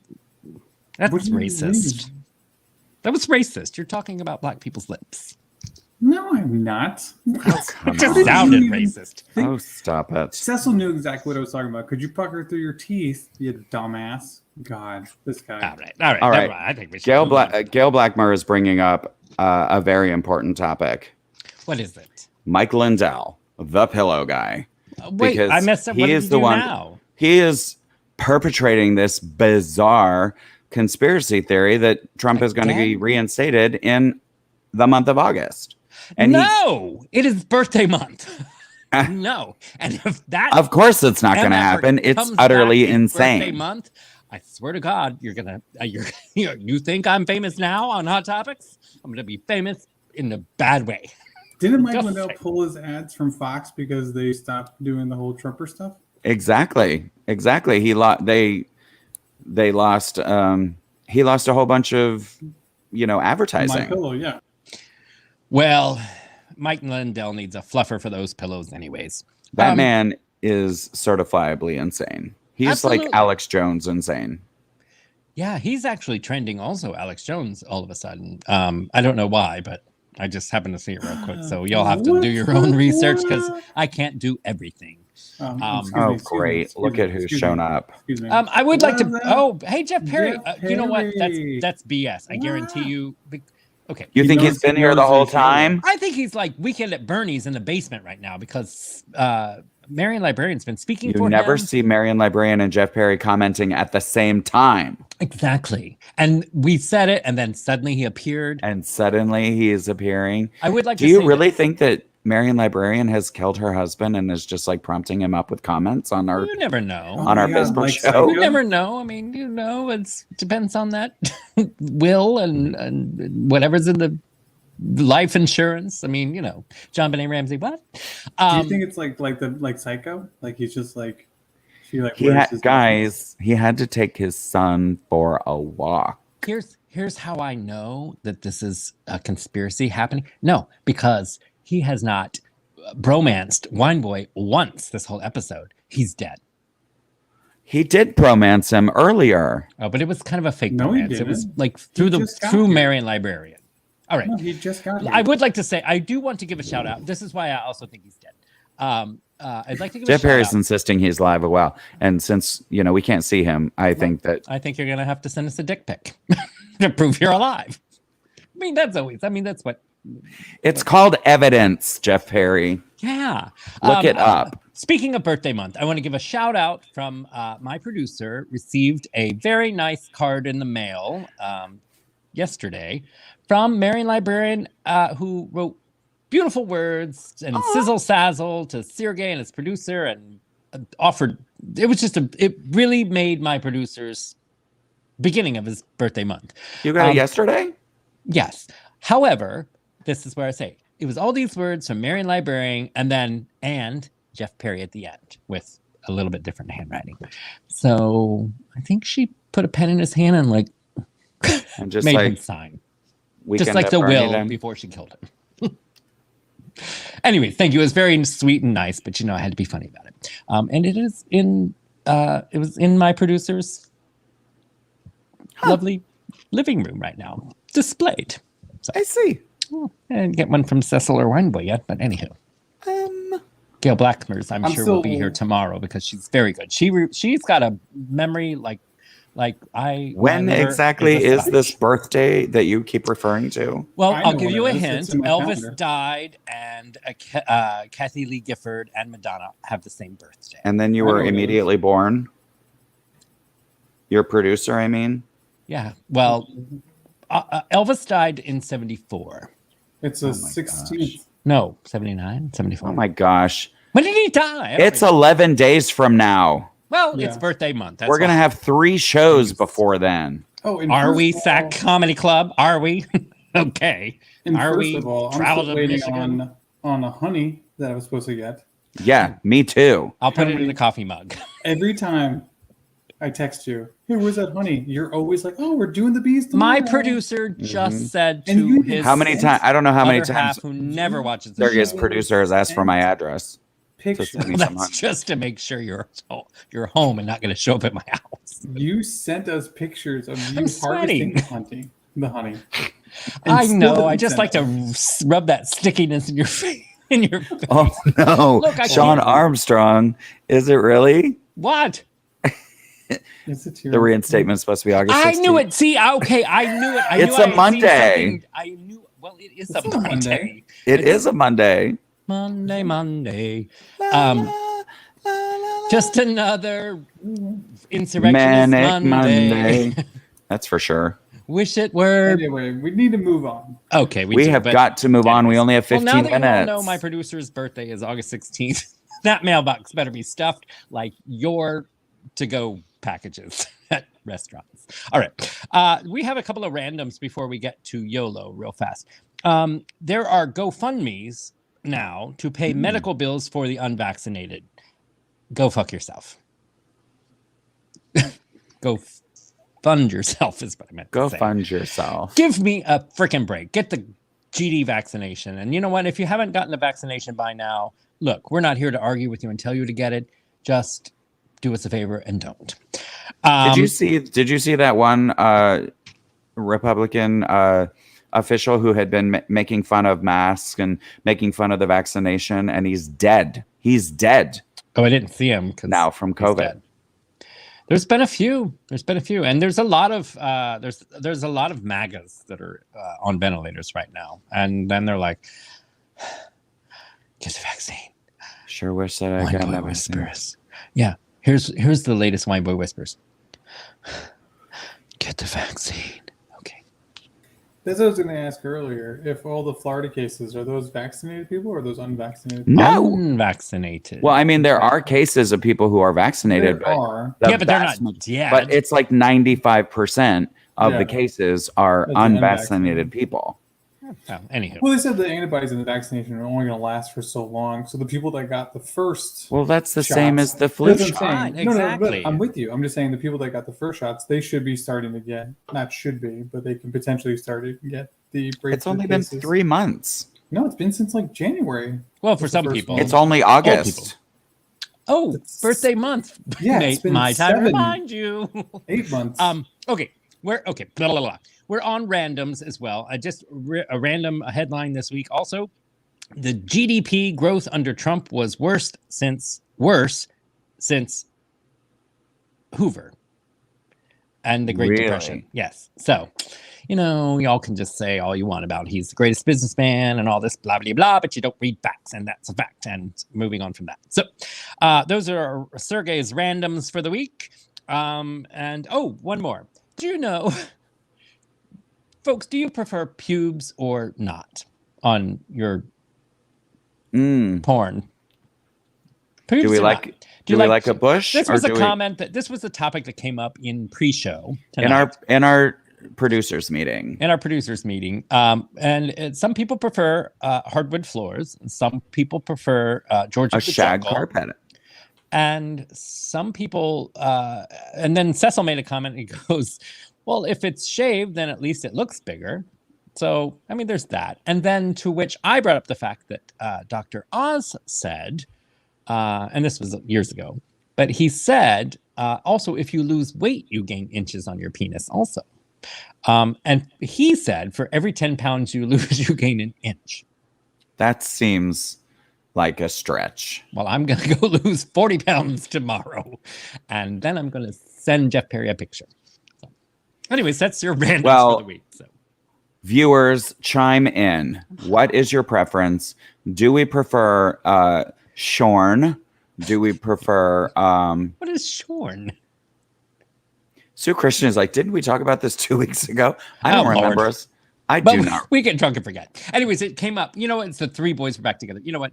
That's racist. That was racist. You're talking about black people's lips. No, I'm not. It just sounded racist. Oh, stop it. Cecil knew exactly what I was talking about. Could you pucker through your teeth, you dumbass? God, this guy. All right. I think we should. Gail Blackmer is bringing up a very important topic. What is it? Mike Lindell, the pillow guy. Wait, because I messed up. What is the one now? He is perpetrating this bizarre conspiracy theory that Trump is going to be reinstated in the month of August. And it is birthday month. No, and if that, of course, it's not going to happen. It's utterly insane. Birthday month. I swear to God, you're gonna. You think I'm famous now on Hot Topics? I'm gonna be famous in a bad way. Didn't Mike Lindell pull his ads from Fox because they stopped doing the whole Trumper stuff? Exactly. He lost. They lost. He lost a whole bunch of, advertising. My Pillow, yeah. Well, Mike Lindell needs a fluffer for those pillows, anyways. That man is certifiably insane. He's absolutely. like Alex Jones insane. Yeah, he's actually trending also, Alex Jones, all of a sudden. I don't know why, but I just happened to see it real quick, so you'll have to do your own research because I can't do everything. Oh, great! Look at who's shown up. Excuse me. I would like to. What? Oh, hey, Jeff Perry. Jeff You know what? Perry. That's BS. I guarantee you. Okay. You think he's been here the whole time? I think he's like Weekend at Bernie's in the basement right now because Marion Librarian's been speaking for You never him. see Marion Librarian and Jeff Perry commenting at the same time. Exactly. And we said it, and then suddenly he appeared. And suddenly he is appearing. I would like Do to you say really think that Marion Librarian has killed her husband and is just like prompting him up with comments on our you never know. on our Yeah, Facebook like show? Psycho. You never know. I mean, it depends on that will and whatever's in the life insurance. I mean, John Benet Ramsey. What? Do you think it's like Psycho? Like he's just like she like wears his Guys, he had to take his son for a walk. Here's how I know that this is a conspiracy happening. No, because he has not bromanced Wineboy once this whole episode. He's dead. He did bromance him earlier. Oh, but it was kind of a fake No, he romance. It was didn't. like He just got through here. Marion Librarian. All right. No, he just got here. I would like to say I do want to give a shout out. This is why I also think he's dead. I'd like to give Jeff a shout Perry's out. insisting he's live as well. And since, we can't see him, I think that I think you're gonna have to send us a dick pic to prove you're alive. That's what. it's called evidence, Jeff Perry. Yeah. Look it up. Speaking of birthday month, I want to give a shout out from my producer. Received a very nice card in the mail yesterday from Marion Librarian, who wrote beautiful words and sizzle sazzle to Sureg'ay and his producer, and offered. It was just it really made my producer's beginning of his birthday month. You got it yesterday? Yes. However, this is where I say it was all these words from Marion Librarian and Jeff Perry at the end with a little bit different handwriting. So I think she put a pen in his hand and And just made him like sign. Weekend Just like at the Bernie will then? before she killed him. Anyway, thank you. It was very sweet and nice, but I had to be funny about it. And it is it was in my producer's lovely living room right now, displayed. So I see. I didn't get one from Cecil or Wineboy yet, but anywho. Gail Blackmer's, I'm sure, will be here tomorrow because she's very good. She's got a memory like I. When never exactly a is sponge. this birthday that you keep referring to? Well, I I'll know give what you it a is. hint. It's in my Elvis calendar. died, and Kathy Lee Gifford and Madonna have the same birthday. And then you I know were what it is. immediately born? Your producer, I mean? Yeah. Well, Elvis died in 74. It's a 16th. No, 79, 74. Oh my gosh. When did he die? I don't It's even- 11 days from now. Well, Yeah. it's birthday month. That's We're going to why. have 3 shows before then. Oh, and Are first we of all- Sac Comedy Club? Are we? Okay. And Are first we of all, I'm travel still to waiting Michigan? on a honey that I was supposed to get. Yeah, me too. I'll put How it in many- the coffee mug. Every time I text you, hey, where's that honey? You're always like, oh, we're doing the bees My tomorrow. producer just said And to you- his How many times? I don't know how many other times half who never watches the Sergey's show. producer has asked for my address. Picture. send me Well, some that's honey. just to make sure you're home and not going to show up at my house. You sent us pictures of you I'm harvesting sweating. the honey. And I still know. didn't I just send like to us. rub that stickiness in your face. In your face. Oh no. Look, I Sean can't- Armstrong. Is it really? What? It's a tear. The reinstatement's supposed to be August 16th. I knew it. See, okay, I knew it. It's knew a I had seen Monday. something- I knew. Well, it is It's a not a Monday. Monday. It is a Monday. Monday. Just another insurrectionist Manic Monday. Monday. That's for sure. Wish it were. Anyway, we need to move on. Okay, We do, have but- got to move on. We only have 15 well, now that minutes. you all know my producer's birthday is August 16th, that mailbox better be stuffed like your to-go packages at restaurants. All right. We have a couple of randoms before we get to YOLO real fast. There are GoFundMes now to pay medical bills for the unvaccinated. Go fuck yourself. Go fund yourself is what I meant to Go say. fund yourself. Give me a freaking break. Get the GD vaccination. And you know what? If you haven't gotten the vaccination by now, look, we're not here to argue with you and tell you to get it. Just do us a favor and don't. Did you see that one Republican official who had been making fun of masks and making fun of the vaccination, and he's dead. He's dead Oh, I didn't see him now from he's COVID. dead. There's been a few, and there's a lot of there's a lot of MAGAs that are on ventilators right now, and then they're like, get the vaccine. Sure wish that I Wine got Boy that vaccine. Whispers. Yeah, here's the latest Wine Boy Whispers. Get the vaccine. Okay. That's what I was going to ask earlier. If all the Florida cases are those vaccinated people or are those unvaccinated people? No. Unvaccinated. Well, I mean, there are cases of people who are vaccinated, There are. the Yeah, but they're vast not dead. But it's like 95% of Yeah. the cases are That's unvaccinated people. Oh, anywho. Well, they said the antibodies in the vaccination are only going to last for so long. So the people that got the first Well, that's the shots- same as the flu That's what shot. I'm saying. Right, No, exactly. but I'm with you. I'm just saying the people that got the first shots, they should be starting to get, not should be, but they can potentially start to get the breakthrough It's only been cases. 3 months. No, it's been since like January. Well, for That's the some first people. one. It's only people. August. Oh, It's- birthday month. Yeah, Mate, it's been my time to 7. remind you. 8 months. Okay. Blah, blah, blah. We're on randoms as well. I just a random headline this week. Also, the GDP growth under Trump was worse since Hoover and the Great Really? Depression. Yes. So, y'all can just say all you want about he's the greatest businessman and all this blah blah blah, but you don't read facts, and that's a fact. And moving on from that. So, those are Sureg'ay's randoms for the week. And one more. Do you know? Folks, do you prefer pubes or not on your porn? Pubes Do we or like? not? Do we like a bush? This or was a do we- comment this was a topic that came up in pre-show in our producers meeting. in our producers meeting. Some people prefer hardwood floors. Some people prefer Georgia A the shag Jungle. carpet. And some people, and then Cecil made a comment. He goes, well, if it's shaved, then at least it looks bigger. So, I mean, there's that. And then to which I brought up the fact that Dr. Oz said, and this was years ago, but he said, also, if you lose weight, you gain inches on your penis also. And he said, for every 10 pounds you lose, you gain an inch. That seems like a stretch. Well, I'm going to go lose 40 pounds tomorrow. And then I'm going to send Jeff Perry a picture. So, anyways, that's your randoms for the week. So. Viewers, chime in. What is your preference? Do we prefer shorn? Do we prefer... What is shorn? Sue Christian is like, didn't we talk about this 2 weeks ago? I don't Oh, remember Lord. us. I But do not. we get drunk and forget. Anyways, it came up. You know what? It's the three boys were back together. You know what?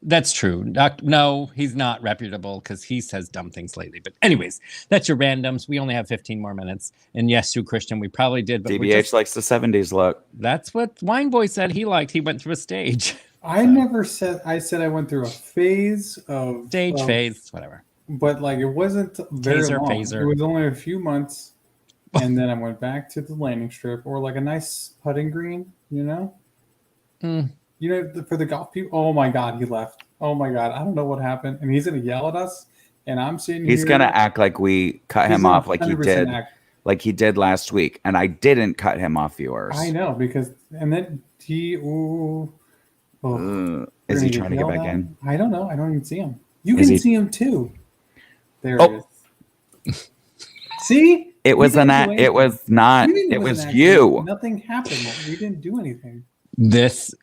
That's true. No, he's not reputable because he says dumb things lately. But anyways, that's your randoms. We only have 15 more minutes. And yes, Sue Christian, we probably did. But DBH likes the 70s look. that's what Wine Boy said he liked. He went through a stage. I never said. I said I went through a phase of Phase, whatever. but like it wasn't very Taser, long. phaser. It was only a few months, and then I went back to the landing strip or like a nice putting green. For the golf people. Oh my God, he left. Oh my God, I don't know what happened, and he's gonna yell at us, and I'm sitting He's here. gonna act like we cut He's him gonna off like he 100% did. act. Like he did last week, and I didn't cut him off, viewers. I know because, and then he. Is he trying to get back in? I don't know. I don't even see him. You Is can he- see him too. There Oh. it is. See? It was We didn't an. do It was not. anything. It was an accident. you. Nothing happened. We didn't do anything. This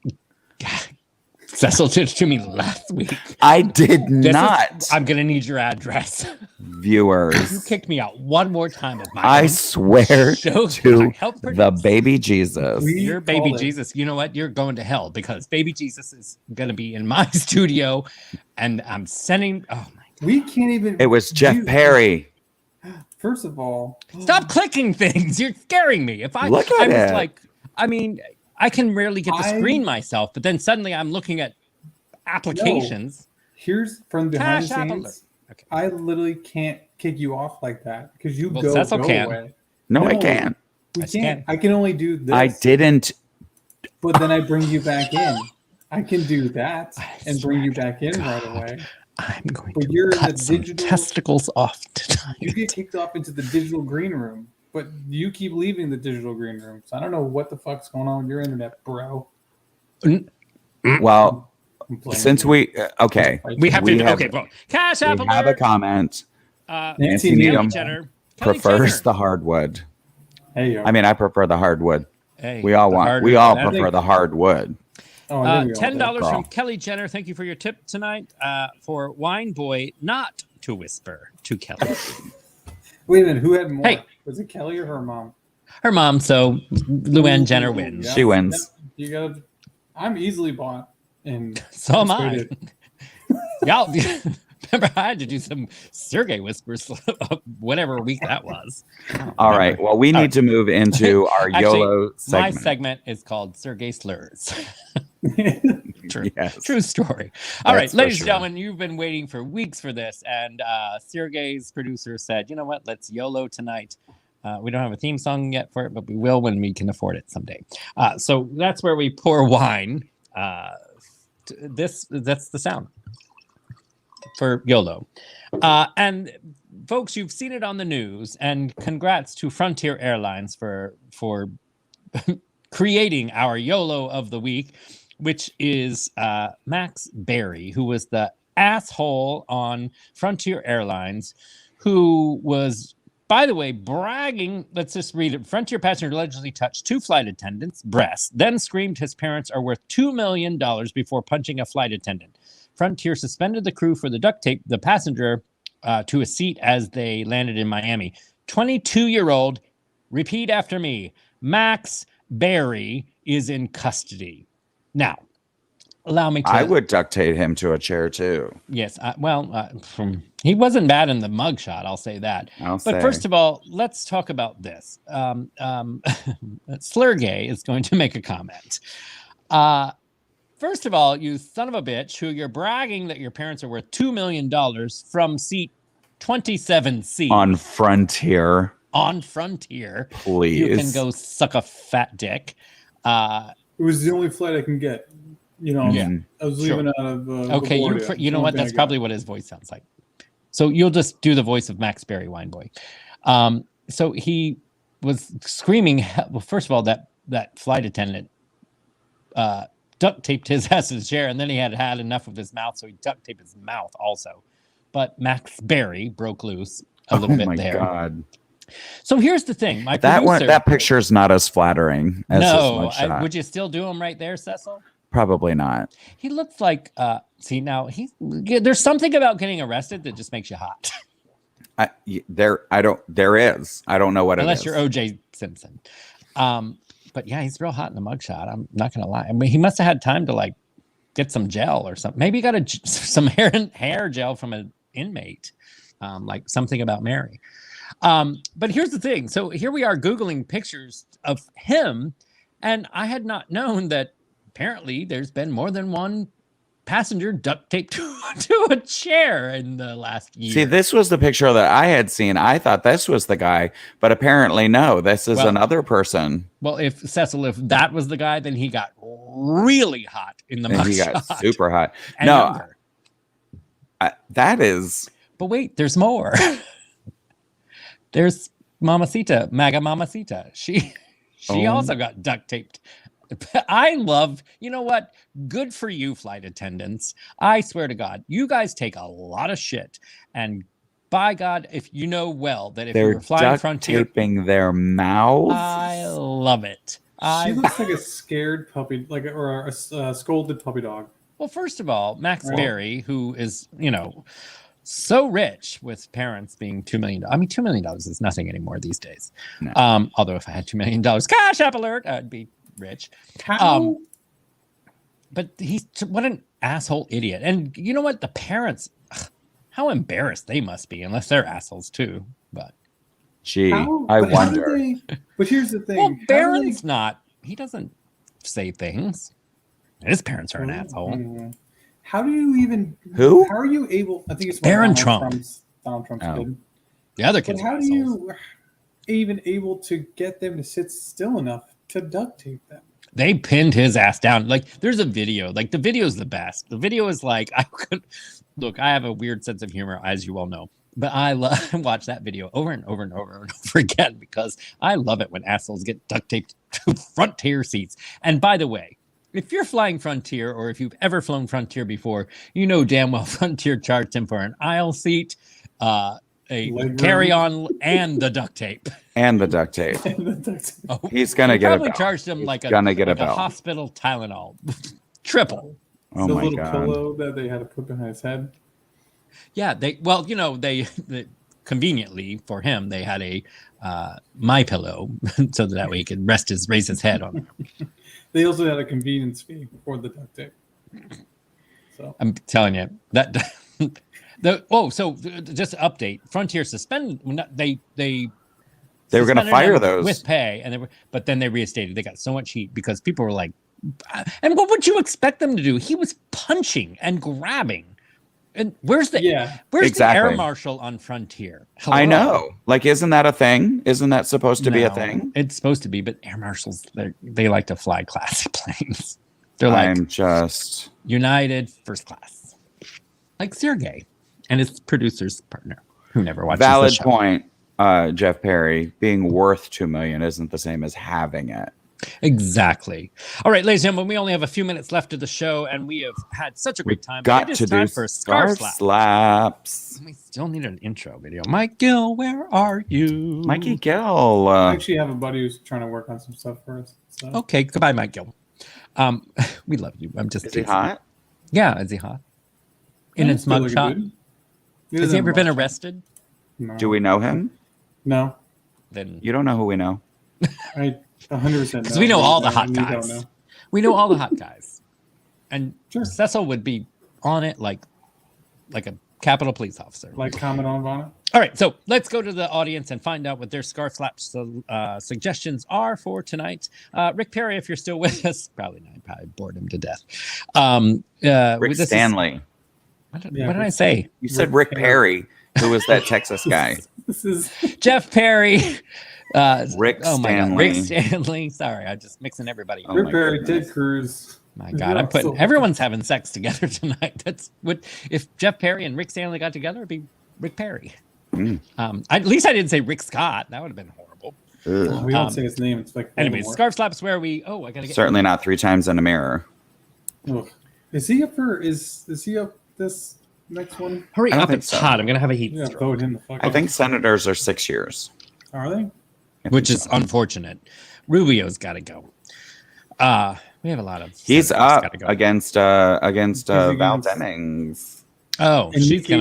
Cecil did it to me last week. I did This is- not. I'm gonna need your address. You Viewers, kicked me out one more time of my I own swear shows that to I helped the produce. baby Jesus. We Your baby called it. Jesus. You know what? You're going to hell because baby Jesus is gonna be in my studio, and I'm sending. Oh my! We can't even. It was Jeff do- Perry. First of all, Stop clicking things. You're scaring me. If I Look at I was it. like, I mean, I can rarely get to I- screen myself, but then suddenly I'm looking at applications. here's from behind the Cash App scenes. alert. Okay. I literally can't kick you off like that because you Well, go Cecil can. away. No, I No. can't. We I can't. can. I can only do this. I didn't. But then I bring you back in. I can do that I and swear bring you to back in right God. away. I'm going But to you're in cut the some digital- testicles off tonight. You get kicked off into the digital green room. but you keep leaving the digital green room. So I don't know what the fuck's going on with your internet, bro. Well, I'm playing since with you. okay, We have We to. have- Okay, well, Cash we App have a alert. comment. Nancy Nancy Needham. Kelly Needham Jenner. Kelly prefers Jenner. the hardwood. Hey, yo. I mean, I prefer the hardwood. Hey, We all the want. harder We all the better. prefer the hardwood. Oh, I think we all do. $10 from Girl. Kelly Jenner. Thank you for your tip tonight. For Wine Boy not to whisper to Kelly. Wait a minute, who had more? Hey. Was it Kelly or her mom? Her mom, so Luann Jenner wins. Yeah. She wins. You gotta. I'm easily bought. And So am I. persuaded. Y'all, remember I had to do some Sureg'ay whispers whatever week that was. All right. Well, we need to move into our Actually, YOLO segment. My segment is called Sureg'ay Slurs. True. Yes. True story. All right, That's for ladies sure. and gentlemen, you've been waiting for weeks for this, and Sureg'ay's producer said, "You know what? Let's YOLO tonight." We don't have a theme song yet for it, but we will when we can afford it someday. So that's where we pour wine. That's the sound for YOLO. And folks, you've seen it on the news, and congrats to Frontier Airlines for creating our YOLO of the week, which is Max Berry, who was the asshole on Frontier Airlines, who was, by the way, bragging. Let's just read it. Frontier passenger allegedly touched 2 flight attendants' breasts, then screamed his parents are worth $2 million before punching a flight attendant. Frontier suspended the crew for the duct tape the passenger to a seat as they landed in Miami. 22-year-old, repeat after me, Max Berry is in custody. Now, allow me to... I would duct tape him to a chair too. Yes, he wasn't bad in the mugshot, I'll say that. But first of all, let's talk about this. Sureg'ay is going to make a comment. First of all, you son of a bitch, who you're bragging that your parents are worth $2 million from seat 27C On Frontier, on Frontier. please. You can go suck a fat dick. It was the only flight I can get. You know, Yeah. I was Sure. leaving out of. Okay, LaGuardia. you know Only what? thing That's I got. probably what his voice sounds like. So you'll just do the voice of Max Berry, Wine Boy. So he was screaming. Well, first of all, that flight attendant duct taped his ass to the chair, and then he had enough of his mouth, so he duct taped his mouth also. But Max Berry broke loose a little bit my there. God. So here's the thing, my That producer. that picture is not as flattering as no, this mugshot. would you still do him right there, Cecil? Probably not. He looks like. See now, there's something about getting arrested that just makes you hot. There is. I don't know what Unless it is. you're OJ Simpson. But yeah, he's real hot in the mugshot. I'm not gonna lie. I mean, he must have had time to like get some gel or something. Maybe he got some hair gel from an inmate, like Something About Mary. But here's the thing. So here we are Googling pictures of him, and I had not known that apparently there's been more than one passenger duct taped to a chair in the last year. See, this was the picture that I had seen. I thought this was the guy, but apparently no, this is another person. Well, if that was the guy, then he got really hot in the And he mugshot. got super hot. And No, younger. that is. But wait, there's more. There's Mamacita, MAGA Mamacita. She also got duct taped. I love, you know what? Good for you, flight attendants. I swear to God, you guys take a lot of shit. And by God, if you know well that if They're you're flying duct Frontier, taping their mouth. I love it. She looks like a scared puppy, or a scolded puppy dog. Well, first of all, Max Right. Berry, who is, so rich with parents being $2 million. I mean, $2 million is nothing anymore these days. No. Although if I had $2 million, cash app alert, I'd be rich. How? But what an asshole idiot. And you know what? The parents, how embarrassed they must be, unless they're assholes too. But Gee, how- I but how do wonder. but here's the thing. well, How do Barron's not. He doesn't say things. His parents are an they- asshole. Mm. How do you even? Who? How are you able? I think it's Barron Donald Trump. Donald Trump's Oh. kid. The other But kids how are do assholes. you even able to get them to sit still enough to duct tape them? They pinned his ass down. Like, there's a video. Like, the video is the best. The video is like, I have a weird sense of humor, as you all know. But I watch that video over and over and over and over again because I love it when assholes get duct taped to Frontier seats. And by the way, if you're flying Frontier or if you've ever flown Frontier before, you know damn well Frontier charged him for an aisle seat, a Legroom. carry-on, and the duct tape. And the duct tape. Oh, He's gonna they get a probably bell. charged him like gonna get a a bell. hospital Tylenol. Triple. Oh the my little god. pillow that they had to put behind his head. Yeah, they conveniently for him they had a my pillow so that way he could raise his head on it. They also had a convenience fee for the duct tape. So I'm telling you that so just to update, Frontier they They were gonna suspended fire him those. with pay, but then they reinstated. They got so much heat because people were like, and what would you expect them to do? He was punching and grabbing. And where's the Exactly. air marshal on Frontier? Hello? I know. Like, isn't that a thing? Isn't that supposed to be a No, thing? It's supposed to be, but air marshals they like to fly classic planes. They're like I'm just United first class, like Sureg'ay and his producer's partner who never watches valid the show. point. Jeff Perry, being worth $2 million isn't the same as having it. Exactly. All right, ladies and gentlemen, we only have a few minutes left of the show, and we have had such a great time. Got It is to time do for Scarf Slap. slaps. We still need an intro video. Mike Gill, where are you? Mikey Gill. I actually have a buddy who's trying to work on some stuff for us. So. Okay, goodbye, Mike Gill. We love you. I'm just is he teasing. hot? Yeah, is he hot? In Yeah, his still looking mugshot? good. Has he ever been doesn't arrested? No. Do we know him? No. Then You don't know who we know. I 100% because we know all the hot You don't guys. know. We know all the hot guys, and Sure. Cecil would be on it like a Capitol police officer. Like comment on it. All right, so let's go to the audience and find out what their scarf slap suggestions are for tonight. Rick Perry, if you're still with us, probably not. Probably bored him to death. Rick Stanley. What Yeah, did I Rick- say? You said Rick Perry, who was that Texas guy. This is Jeff Perry. Rick Oh my God, Stanley. Rick Stanley. Sorry, I'm just mixing everybody up. Oh Rick my Perry, goodness. Ted Cruz. My Yeah, God, I'm putting so- everyone's having sex together tonight. That's what if Jeff Perry and Rick Stanley got together, it'd be Rick Perry. At least I didn't say Rick Scott. That would have been horrible. Ugh. We don't say his name. It's like Anyways, Voldemort. scarf slaps where we. Oh, I gotta get. Certainly not 3 times in a mirror. Ugh. Is he up for? Is he up this next one? Hurry I don't up! think It's so. hot. I'm gonna have a heat Yeah, stroke. vote him the fuck. I up. think senators are 6 years. Are they? I Which think is so. unfortunate. Rubio's got to go. We have a lot of. He's senators up gotta go. against He's Val against- Dennings. Oh, And she's Nikki-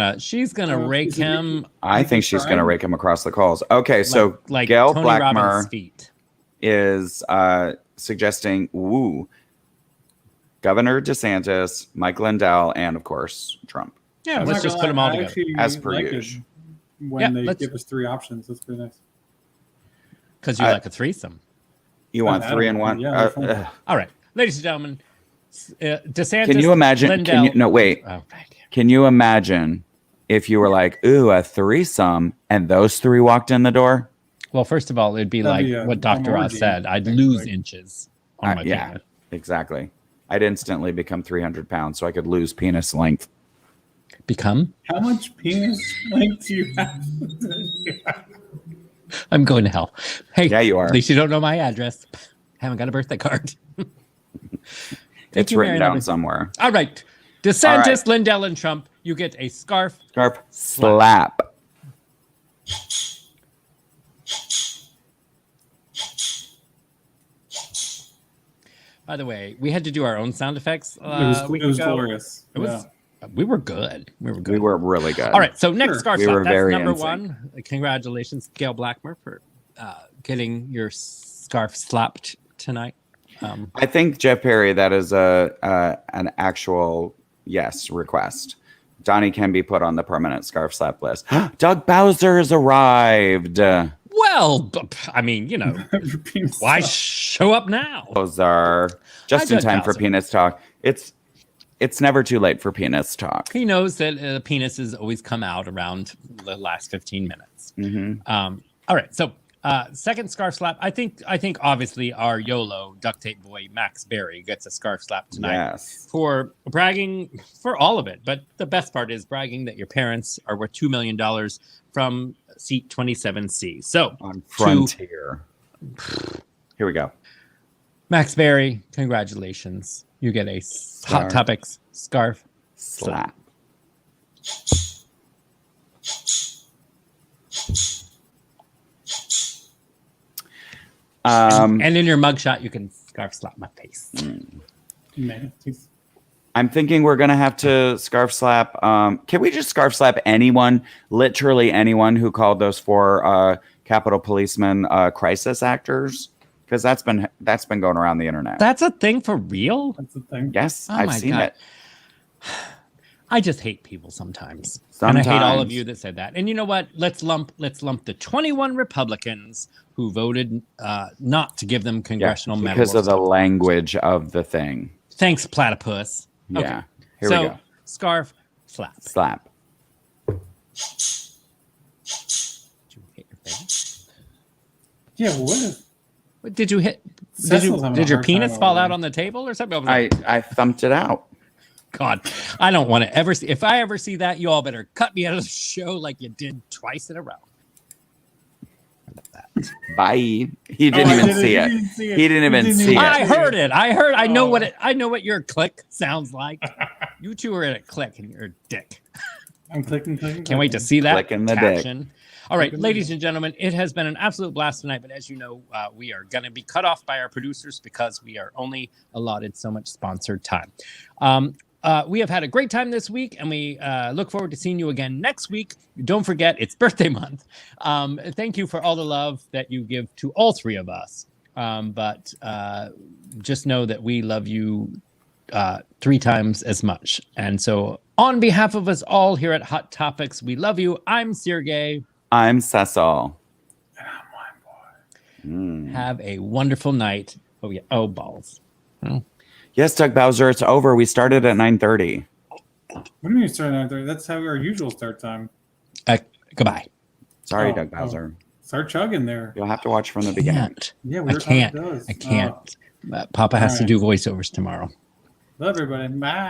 gonna rake is it him I think she's going to Brian? rake him across the coals. Okay, so like Gail Tony Robbins' Blackmer feet. is suggesting Governor DeSantis, Mike Lindell, and of course Trump. Yeah, I'm let's not just gonna put them lie, all I together. actually As per like it usual. when Yeah, they let's- give us 3 options. That's pretty nice. Because you I- like a threesome. You want I 3 don't and know. 1? Yeah, they're fine. All right, ladies and gentlemen, DeSantis. Can you imagine? Lindell, No, wait. Oh, right. Can you imagine if you were like, ooh, a threesome, and those 3 walked in the door? Well, first of all, it'd be That'd like be a- what Dr. an Oz orgy, said. I'd I think, lose like- inches on my Yeah, penis. exactly. I'd instantly become 300 pounds, so I could lose penis length. Become? How much penis length do you have? I'm going to hell. Hey, Yeah, you are. At least you don't know my address. Haven't got a birthday card. It's you, written Mary down Lovely. somewhere. All right. DeSantis, Lindell, and Trump, you get a scarf. Scarf slap. By the way, we had to do our own sound effects. It was, a week it was ago. glorious. It was. We were good. We were good. We were really good. All right. So next Sure. scarf We slap. were That's very number in sync. 1. Congratulations, Gail Blackmer, for getting your scarf slapped tonight. I think Jeff Perry, that is an actual request. Donnie can be put on the permanent scarf slap list. Doug Bowser has arrived. Well, I mean, you know, Penis why slap. show up now? Those are just Hi, in Doug time for Bowser. penis talk. It's never too late for penis talk. He knows that penises always come out around the last 15 minutes. Mhm. All right. So Second scarf slap. I think obviously our YOLO duct tape boy Max Berry gets a scarf slap tonight Yes. for bragging for all of it. But the best part is bragging that your parents are worth $2 million from seat 27C. So On Frontier. Here we go. Max Berry, congratulations. You get a Hot Topics scarf Slap. And in your mugshot, you can scarf slap my face. Man, I'm thinking we're gonna have to scarf slap. Can we just scarf slap anyone, literally anyone who called those four Capitol policemen crisis actors? Because that's been going around the internet. That's a thing for real? that's the thing. Yes, Oh I've my seen God. it. I just hate people sometimes. And I hate all of Sometimes. you that said that. And you know what? Let's lump the 21 Republicans who voted not to give them Yeah, congressional medal. because of the language of the thing. Thanks, platypus. Yeah. Okay. Here so, we go. scarf slap. Slap. Did you hit your face? Yeah, what is What, did you hit? Cecil's having a Did your hard time penis over fall there. out on the table or something? I was like, I thumped it out. God, I don't want to ever see. If I ever see that, you all better cut me out of the show like you did twice in a row. Bye. He Oh, didn't I even didn't- see you it. didn't see it. He didn't You even didn't see even- it. I heard it. I know Oh. what it. I know what your click sounds like. You two are at a click and you're a dick. I'm clicking. Can't wait to see that Clicking the dick. caption. All right, ladies and gentlemen, it has been an absolute blast tonight. But as you know, we are going to be cut off by our producers because we are only allotted so much sponsored time. We have had a great time this week, and we look forward to seeing you again next week. Don't forget, it's birthday month. Thank you for all the love that you give to all three of us. But just know that we love you 3 times as much. And so on behalf of us all here at Hot Topics, we love you. I'm Sureg'ay. I'm Cecil. Have a wonderful night. Oh, yeah. Oh, balls. Yes, Doug Bowser, it's over. We started at 9:30. What do you mean start at 9:30? That's how our usual start time. Goodbye. Sorry, Oh, Doug oh. Bowser. Start chugging there. You'll have to watch from the I beginning. can't. Yeah, we I were talking can't. about those. I can't. Papa has to All do voiceovers tomorrow. Love everybody. Bye.